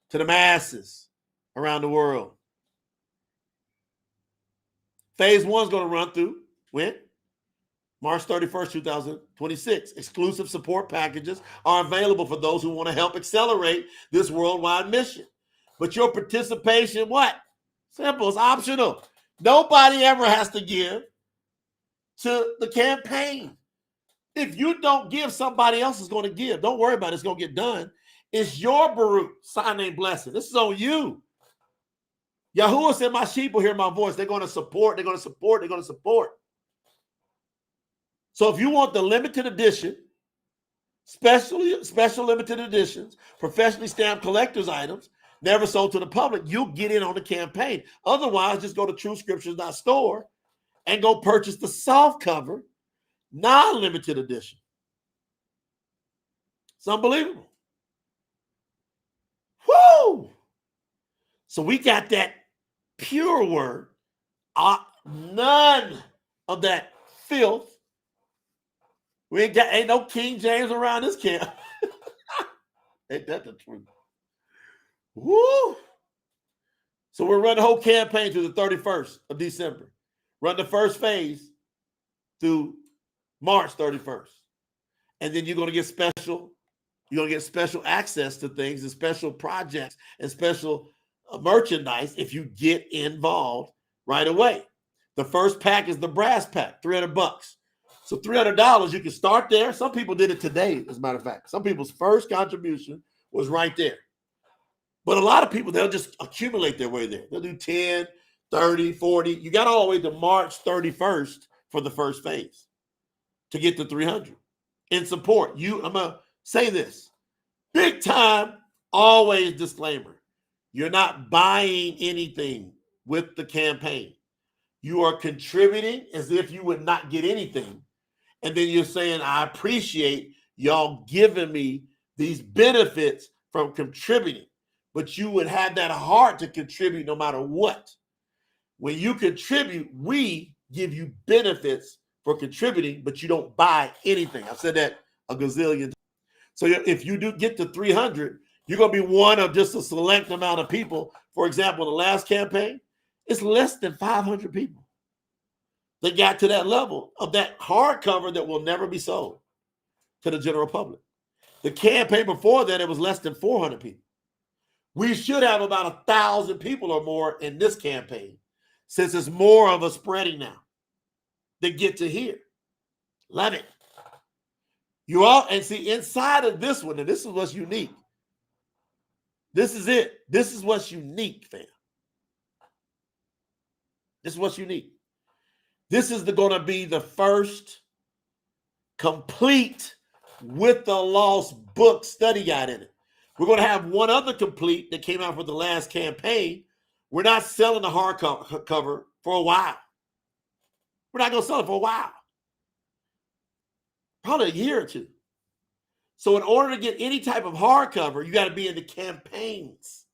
to the masses around the world. Phase 1 is going to run through when? March 31st, 2026. Exclusive support packages are available for those who want to help accelerate this worldwide mission. But your participation, what? Simple, it's optional. Nobody ever has to give to the campaign. If you don't give, somebody else is going to give. Don't worry about it. It's going to get done. It's your Baruch, sign name blessing. This is on you. Yahuwah said, my sheep will hear my voice. They're going to support. They're going to support. They're going to support. So if you want the limited edition, special limited editions, professionally stamped collector's items, never sold to the public, you'll get in on the campaign. Otherwise, just go to TruthScriptures.Store and go purchase the softcover non-limited edition. It's unbelievable. Woo! So we got that pure word, None of that filth. We ain't no King James around this camp. Ain't that the truth? Woo! So we're running the whole campaign through the 31st of December. Run the first phase through March 31st. And then you're going to get special access to things and special projects and special merchandise if you get involved right away. The first pack is the brass pack, $300. So $300, you can start there. Some people did it today, as a matter of fact. Some people's first contribution was right there. But a lot of people, they'll just accumulate their way there. They'll do 10, 30, 40. You got all the way to March 31st for the first phase to get to 300. In support, I'm going to say this. Big time, always disclaimer. You're not buying anything with the campaign. You are contributing as if you would not get anything. And then you're saying, I appreciate y'all giving me these benefits from contributing. But you would have that heart to contribute no matter what. When you contribute, we give you benefits for contributing, but you don't buy anything. I've said that a gazillion times. So if you do get to 300, you're going to be one of just a select amount of people. For example, the last campaign, it's less than 500 people that got to that level of that hardcover that will never be sold to the general public. The campaign before that, it was less than 400 people. We should have about 1,000 people or more in this campaign, since it's more of a spreading now that get to hear. Love it. You all, and see, inside of this one, and this is what's unique. This is it. This is what's unique, fam. This is what's unique. This is going to be the first complete with the lost book study guide in it. We're going to have one other complete that came out for the last campaign. We're not selling the hardcover for a while. We're not going to sell it for a while. Probably a year or two. So in order to get any type of hardcover, you got to be in the campaigns.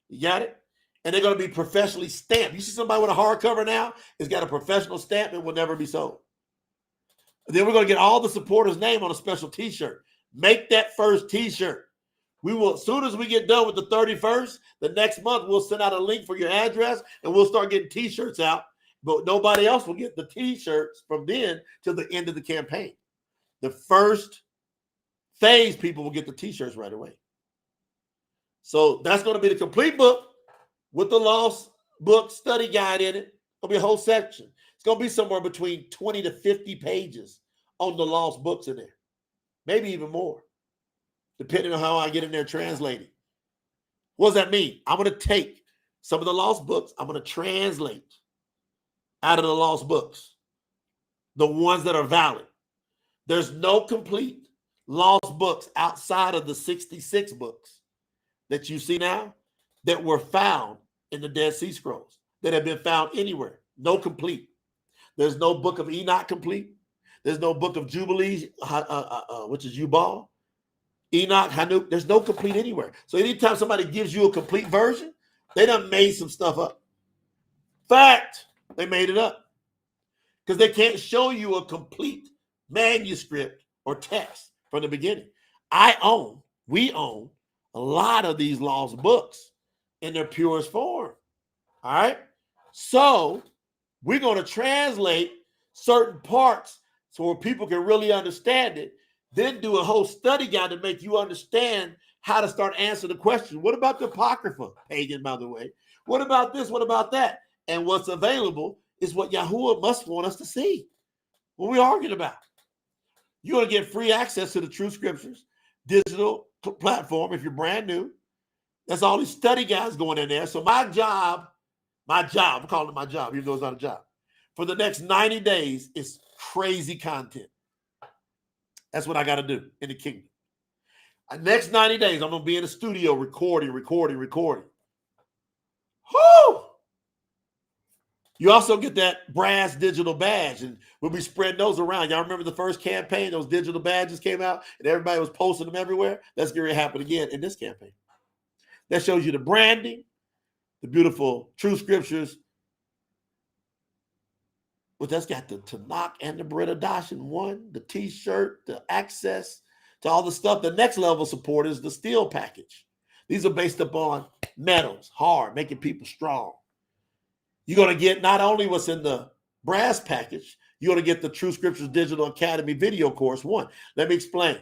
You got it? And they're going to be professionally stamped. You see somebody with a hardcover now, it's got a professional stamp and will never be sold. And then we're going to get all the supporters' name on a special t-shirt. Make that first t-shirt. We will, as soon as we get done with the 31st, the next month, we'll send out a link for your address and we'll start getting t-shirts out. But nobody else will get the t-shirts from then till the end of the campaign. The first phase, people will get the t-shirts right away. So that's going to be the complete book with the lost book study guide in it. It'll be a whole section. It's going to be somewhere between 20 to 50 pages on the lost books in there. Maybe even more, depending on how I get in there translating. What does that mean? I'm going to take some of the lost books. I'm going to translate out of the lost books, the ones that are valid. There's no complete lost books outside of the 66 books that you see now that were found in the Dead Sea Scrolls, that have been found anywhere. No complete. There's no book of Enoch complete. There's no book of Jubilees, which is Yubal. Enoch, Hanuk, there's no complete anywhere. So anytime somebody gives you a complete version, they done made some stuff up. Fact, they made it up. Because they can't show you a complete manuscript or text from the beginning. We own a lot of these lost books in their purest form. All right? So we're going to translate certain parts so where people can really understand it, then do a whole study guide to make you understand how to start answering the question. What about the Apocrypha, pagan, by the way? What about this? What about that? And what's available is what Yahuwah must want us to see. What we're arguing about. You're going to get free access to the Truth Scriptures digital platform if you're brand new. That's all these study guides going in there. So my job, I'm calling it my job, even though it's not a job, for the next 90 days is crazy content. That's what I got to do in the kingdom. The next 90 days, I'm going to be in the studio recording. Whoo! You also get that brass digital badge, and we'll be spreading those around. Y'all remember the first campaign? Those digital badges came out, and everybody was posting them everywhere. That's going to happen again in this campaign. That shows you the branding, the beautiful True Scriptures Well, that's got the Ta'anak and the Bariyt Hadash in one, the t-shirt, the access to all the stuff. The next level support is the steel package. These are based upon metals, hard, making people strong. You're going to get not only what's in the brass package, you're going to get the True Scriptures Digital Academy video course 1. Let me explain.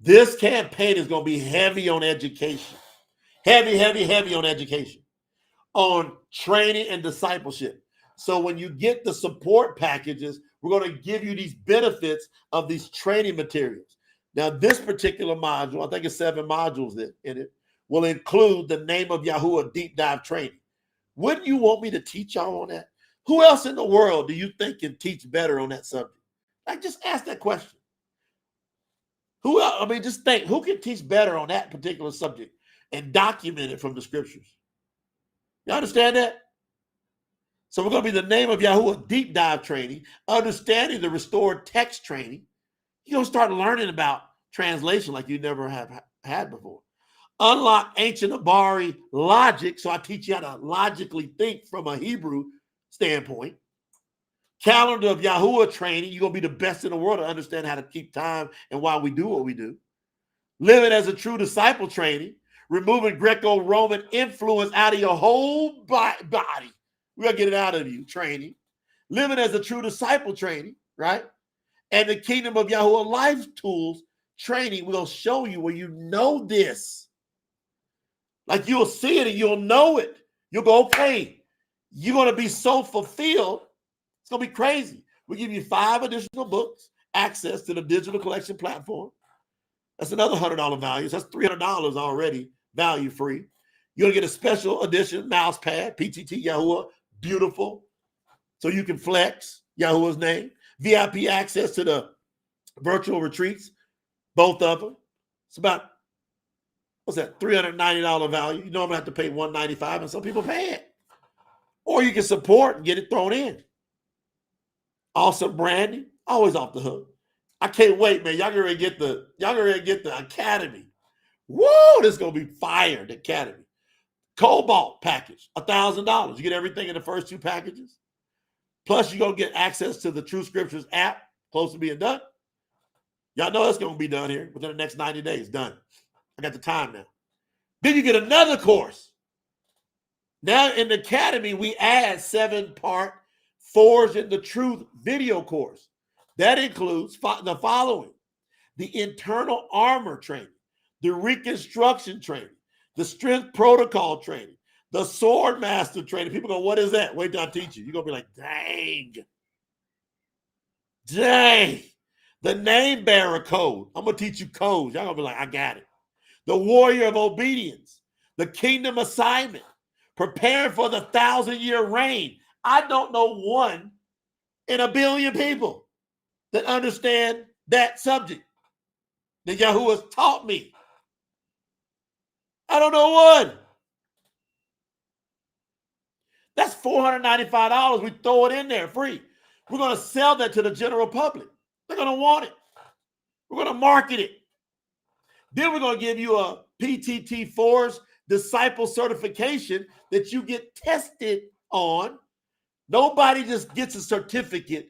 This campaign is going to be heavy on education. Heavy on education. On training and discipleship. So when you get the support packages, we're going to give you these benefits of these training materials. Now, this particular module, I think it's 7 modules in it, will include the Name of Yahuwah deep dive training. Wouldn't you want me to teach y'all on that? Who else in the world do you think can teach better on that subject? Like, just ask that question. Who else? I mean, just think, who can teach better on that particular subject and document it from the scriptures? You understand that? So we're going to be the Name of Yahuwah deep dive training, understanding the restored text training. You're going to start learning about translation like you never have had before. Unlock ancient Abari logic. So I teach you how to logically think from a Hebrew standpoint. Calendar of Yahuwah training. You're going to be the best in the world to understand how to keep time and why we do what we do. Living as a true disciple training. Removing Greco-Roman influence out of your whole body. We're going to get it out of you, training. Living as a true disciple training, right? And the Kingdom of Yahuwah life tools training will show you where you know this. Like you'll see it and you'll know it. You'll go, okay, you're going to be so fulfilled. It's going to be crazy. We give you 5 additional books, access to the digital collection platform. That's another $100 value. So that's $300 already value free. You're going to get a special edition mouse pad, PTT Yahuwah, beautiful. So you can flex Yahuwah's name. VIP access to the virtual retreats, both of them. It's about, what's that, $390 value. You normally have to pay $195, and some people pay it. Or you can support and get it thrown in. Awesome branding, always off the hook. I can't wait, man. Y'all gonna ready to get the academy. Woo, this is gonna be fire, the academy. Cobalt package, $1,000. You get everything in the first 2 packages. Plus, you're gonna get access to the True Scriptures app, close to being done. Y'all know that's gonna be done here within the next 90 days. Done. I got the time now. Then you get another course. Now in the academy, we add 7-part Forged in the Truth video course. That includes the following: the internal armor training, the reconstruction training, the strength protocol training, the sword master training. People go, what is that? Wait till I teach you. You're going to be like, dang. The name bearer code. I'm going to teach you codes. Y'all going to be like, I got it. The warrior of obedience, the kingdom assignment, preparing for the 1,000-year reign. I don't know one in a billion people that understand that subject that Yahuwah taught me. I don't know one. That's $495. We throw it in there free. We're going to sell that to the general public. They're going to want it. We're going to market it. Then we're going to give you a PTT Force disciple certification that you get tested on. Nobody just gets a certificate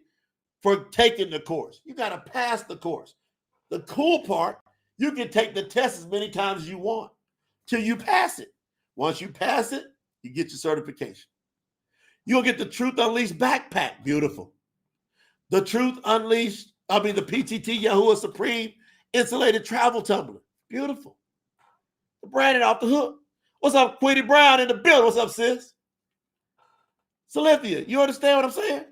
for taking the course. You got to pass the course. The cool part, you can take the test as many times as you want till you pass it. Once you pass it, you get your certification. You'll get the Truth Unleashed backpack. Beautiful. The Truth Unleashed, the PTT Yahuwah Supreme insulated travel tumbler. Beautiful. Brandon off the hook. What's up, Queenie Brown in the building? What's up, sis? Cynthia, you understand what I'm saying?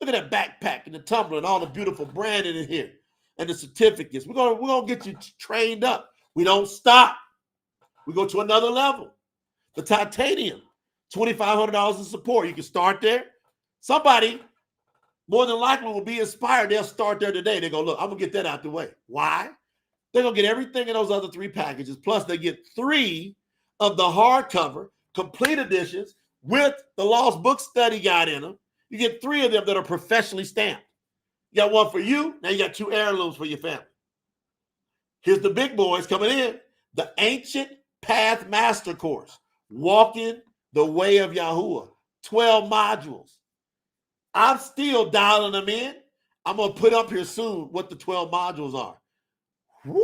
Look at that backpack and the tumbler and all the beautiful branding in here and the certificates. We're gonna get you trained up. We don't stop. We go to another level. The titanium, $2,500 in support. You can start there. Somebody more than likely will be inspired. They'll start there today. They go, look, I'm gonna get that out the way. Why? They're gonna get everything in those other 3 packages. Plus, they get 3 of the hardcover complete editions with the Lost Book Study Guide in them. You get 3 of them that are professionally stamped. You got 1 for you. Now you got 2 heirlooms for your family. Here's the big boys coming in. The Ancient Path Master Course. Walking the Way of Yahuwah. 12 modules. I'm still dialing them in. I'm going to put up here soon what the 12 modules are. Woo!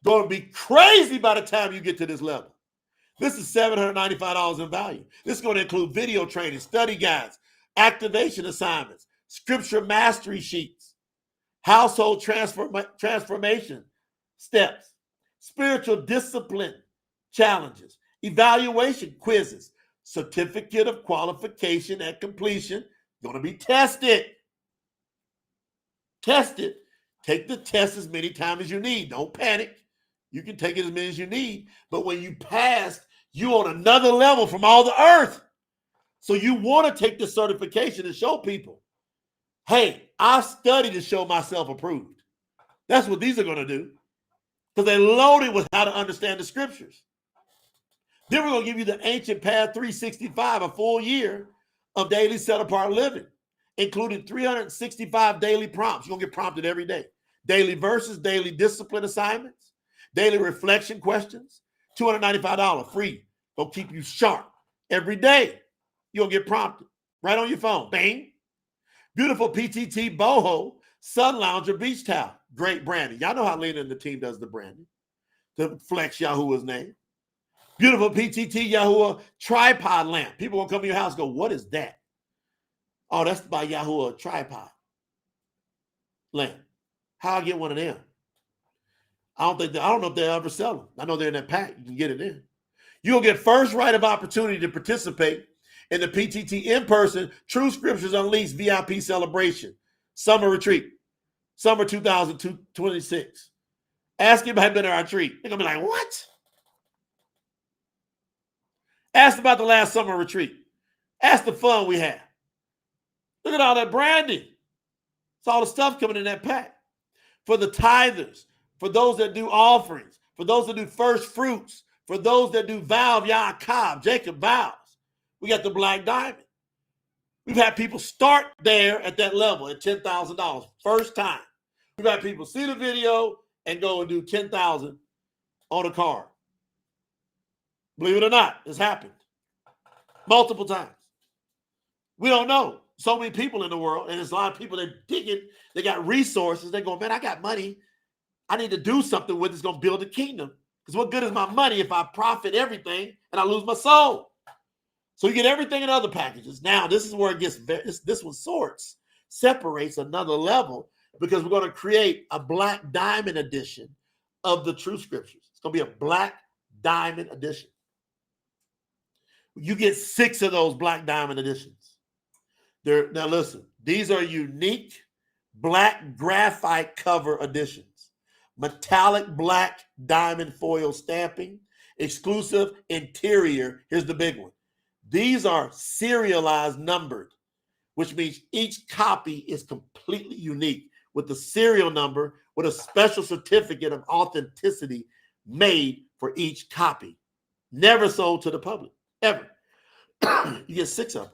Going to be crazy by the time you get to this level. This is $795 in value. This is going to include video training, study guides, activation assignments, scripture mastery sheets, household transformation steps, spiritual discipline challenges, evaluation quizzes, certificate of qualification and completion. Going to be tested. Tested. Take the test as many times as you need. Don't panic. You can take it as many as you need. But when you pass, you on another level from all the earth. So you want to take the certification and show people, hey, I studied to show myself approved. That's what these are going to do. Because they're loaded with how to understand the scriptures. Then we're going to give you the Ancient Path 365, a full year of daily set-apart living, including 365 daily prompts. You're going to get prompted every day. Daily verses, daily discipline assignments, daily reflection questions, $295 free. Going to keep you sharp every day. You'll get prompted right on your phone. Bang. Beautiful PTT boho, sun lounger, beach towel. Great branding. Y'all know how Lena and the team does the branding to flex Yahuwah's name. Beautiful PTT Yahuwah tripod lamp. People will come to your house and go, what is that? Oh, that's by Yahuwah tripod lamp. How I get one of them? I don't know if they'll ever sell them. I know they're in that pack. You can get it in. You'll get first right of opportunity to participate in the PTT in-person True Scriptures Unleashed VIP celebration summer retreat, summer 2026. Ask him if I've been to our retreat. They're gonna be like, what? Ask about the last summer retreat. Ask the fun we had. Look at all that branding. It's all the stuff coming in that pack. For the tithers, for those that do offerings, for those that do first fruits, for those that do vow of Yaakov, Jacob vows, we got the black diamond. We've had people start there at that level at $10,000, first time. We've had people see the video and go and do $10,000 on a card. Believe it or not, it's happened multiple times. We don't know. So many people in the world, and there's a lot of people that dig it. They got resources. They go, man, I got money. I need to do something with it. It's going to build a kingdom. Because what good is my money if I profit everything and I lose my soul? So you get everything in other packages. Now, this is where it gets, this one separates another level, because we're going to create a black diamond edition of the True Scriptures. It's going to be a black diamond edition. You get 6 of those black diamond editions. Now listen, these are unique black graphite cover editions, metallic black diamond foil stamping, exclusive interior. Here's the big one. These are serialized numbered, which means each copy is completely unique with the serial number with a special certificate of authenticity made for each copy. Never sold to the public, ever. You get 6 of them.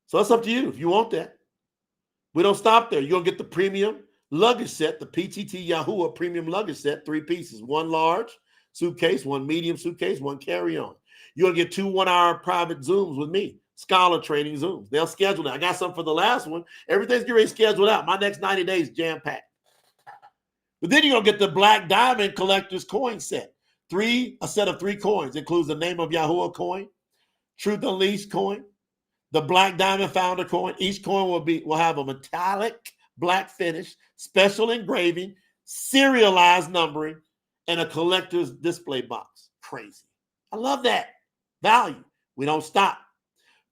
So it's up to you if you want that. We don't stop there. You're going to get the premium luggage set, the PTT Yahuwah premium luggage set, 3 pieces, 1 large suitcase, 1 medium suitcase, 1 carry-on. You're going to get 2 one-hour private Zooms with me, scholar training Zooms. They'll schedule it. I got something for the last one. Everything's getting scheduled out. My next 90 days jam-packed. But then you're going to get the Black Diamond Collector's Coin Set. A set of 3 coins. Includes the Name of Yahuwah coin, Truth Unleashed coin, the Black Diamond Founder coin. Each coin will have a metallic black finish, special engraving, serialized numbering, and a collector's display box. Crazy. I love that. Value. We don't stop.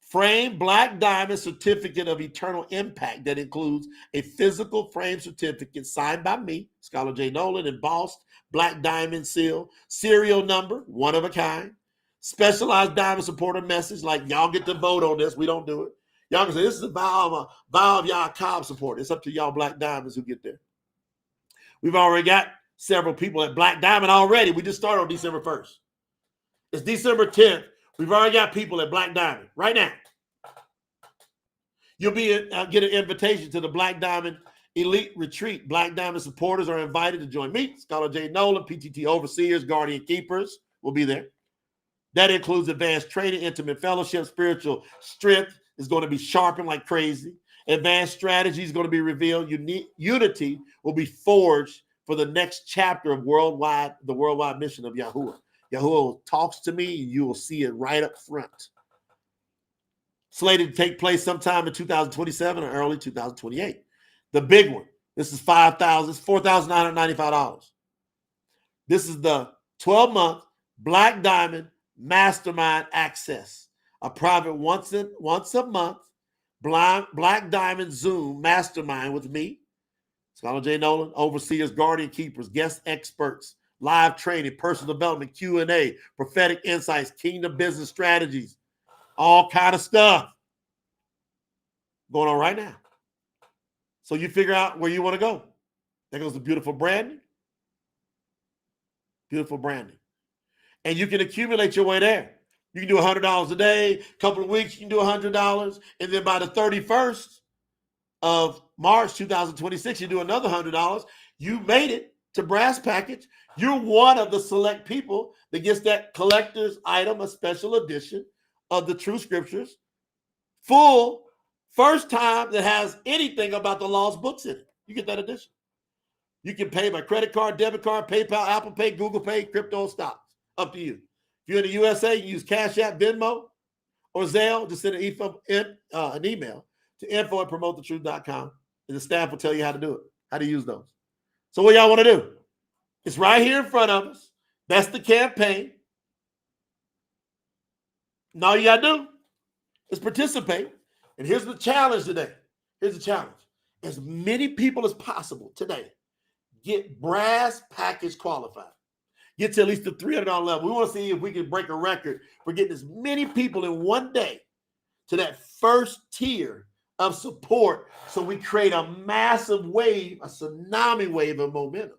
Frame black diamond certificate of eternal impact that includes a physical frame certificate signed by me, Scholar J. Nolan, embossed black diamond seal, serial number, one of a kind, specialized diamond supporter message, like y'all get to vote on this. We don't do it. Y'all can say this is a vow of Yaakov support. It's up to y'all black diamonds who get there. We've already got several people at Black Diamond already. We just started on December 1st. It's December 10th. We've already got people at Black Diamond right now. You'll get an invitation to the Black Diamond Elite Retreat. Black Diamond supporters are invited to join me, Scholar J. Nolan, PTT Overseers, Guardian Keepers will be there. That includes advanced training, intimate fellowship, spiritual strength is going to be sharpened like crazy. Advanced strategy is going to be revealed. Unity will be forged for the next chapter of the worldwide mission of Yahuwah. Yahuwah talks to me, and you will see it right up front. Slated to take place sometime in 2027 or early 2028. The big one. This is $4,995. This is the 12-month Black Diamond Mastermind Access, a private once a month Black Diamond Zoom Mastermind with me, Scholar J. Nolan, overseers, guardian keepers, guest experts, live training, personal development, Q&A, prophetic insights, kingdom business strategies, all kind of stuff going on right now. So you figure out where you want to go. There goes the beautiful branding. Beautiful branding. And you can accumulate your way there. You can do $100 a day, a couple of weeks, you can do $100. And then by the 31st of March 2026, you do another $100. You made it to brass package. You're one of the select people that gets that collector's item, a special edition of the True Scriptures, full, first time that has anything about the lost books in it. You get that edition. You can pay by credit card, debit card, PayPal, Apple Pay, Google Pay, crypto, stocks. Up to you. If you're in the USA, you use Cash App, Venmo, or Zelle. Just send an email to info@promotethetruth.com, and the staff will tell you how to do it, how to use those. So what y'all want to do? It's right here in front of us. That's the campaign. And all you got to do is participate. And here's the challenge today. Here's the challenge. As many people as possible today get brass package qualified. Get to at least the $300 level. We want to see if we can break a record for getting as many people in one day to that first tier of support, so we create a massive wave, a tsunami wave of momentum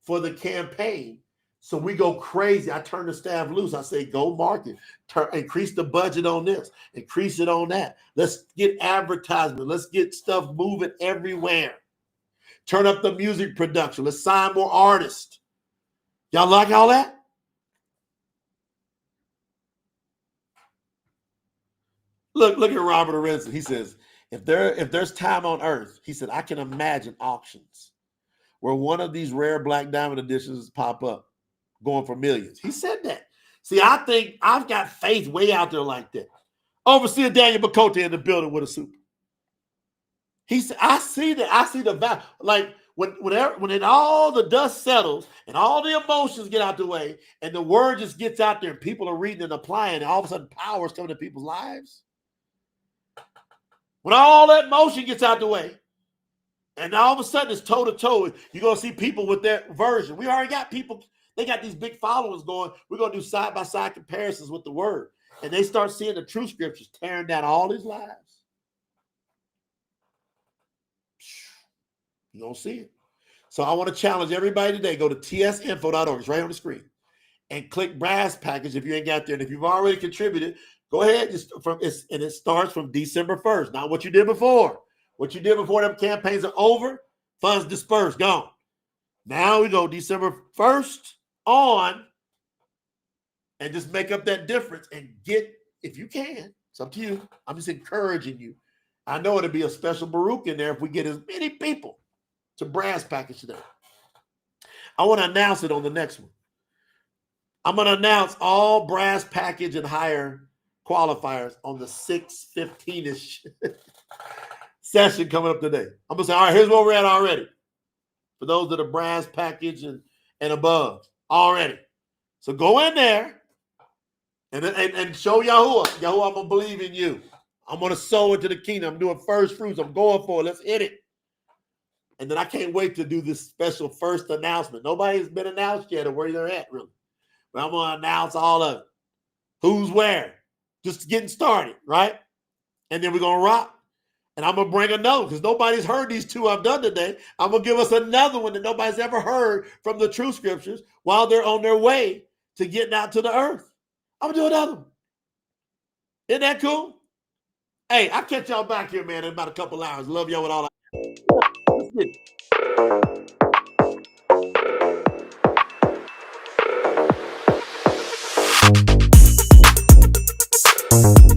for the campaign. So we go crazy. I turn the staff loose. I say, go market, increase the budget on this, increase it on that. Let's get advertisement. Let's get stuff moving everywhere. Turn up the music production. Let's sign more artists. Y'all like all that? Look at Robert Arenson. He says, if there's time on earth, he said, I can imagine auctions where one of these rare Black Diamond editions pop up going for millions. He said that. See, I think I've got faith way out there like that. Overseer Daniel Bacote in the building with a super. He said, I see that. I see the value. Like when all the dust settles and all the emotions get out the way and the word just gets out there and people are reading and applying, and all of a sudden power is coming to people's lives. When all that motion gets out the way, and all of a sudden it's toe to toe, you're going to see people with their version. We already got people, they got these big followers going. We're going to do side by side comparisons with the word. And they start seeing the true scriptures tearing down all these lies. You don't see it. So I want to challenge everybody today. Go to tsinfo.org. It's right on the screen. And click brass package if you ain't got there. And if you've already contributed, go ahead. And it starts from December 1st. Not what you did before. What you did before them campaigns are over. Funds dispersed. Gone. Now we go December 1st on and just make up that difference and get, if you can, it's up to you. I'm just encouraging you. I know it'll be a special Baruch in there if we get as many people to brass package today. I want to announce it on the next one. I'm going to announce all brass package and higher qualifiers on the 6/15-ish session coming up today. I'm going to say, all right, here's where we're at already. For those that are brass package and above already. So go in there and show Yahuwah. Yahuwah, I'm going to believe in you. I'm going to sow into the kingdom. I'm doing first fruits. I'm going for it. Let's hit it. And then I can't wait to do this special first announcement. Nobody's been announced yet or where they're at, really. But I'm going to announce all of it. Who's where. Just getting started, right? And then we're going to rock. And I'm going to bring another because nobody's heard these two I've done today. I'm going to give us another one that nobody's ever heard from the True Scriptures while they're on their way to getting out to the earth. I'm going to do another one. Isn't that cool? Hey, I'll catch y'all back here, man, in about a couple hours. Love y'all with all that. you.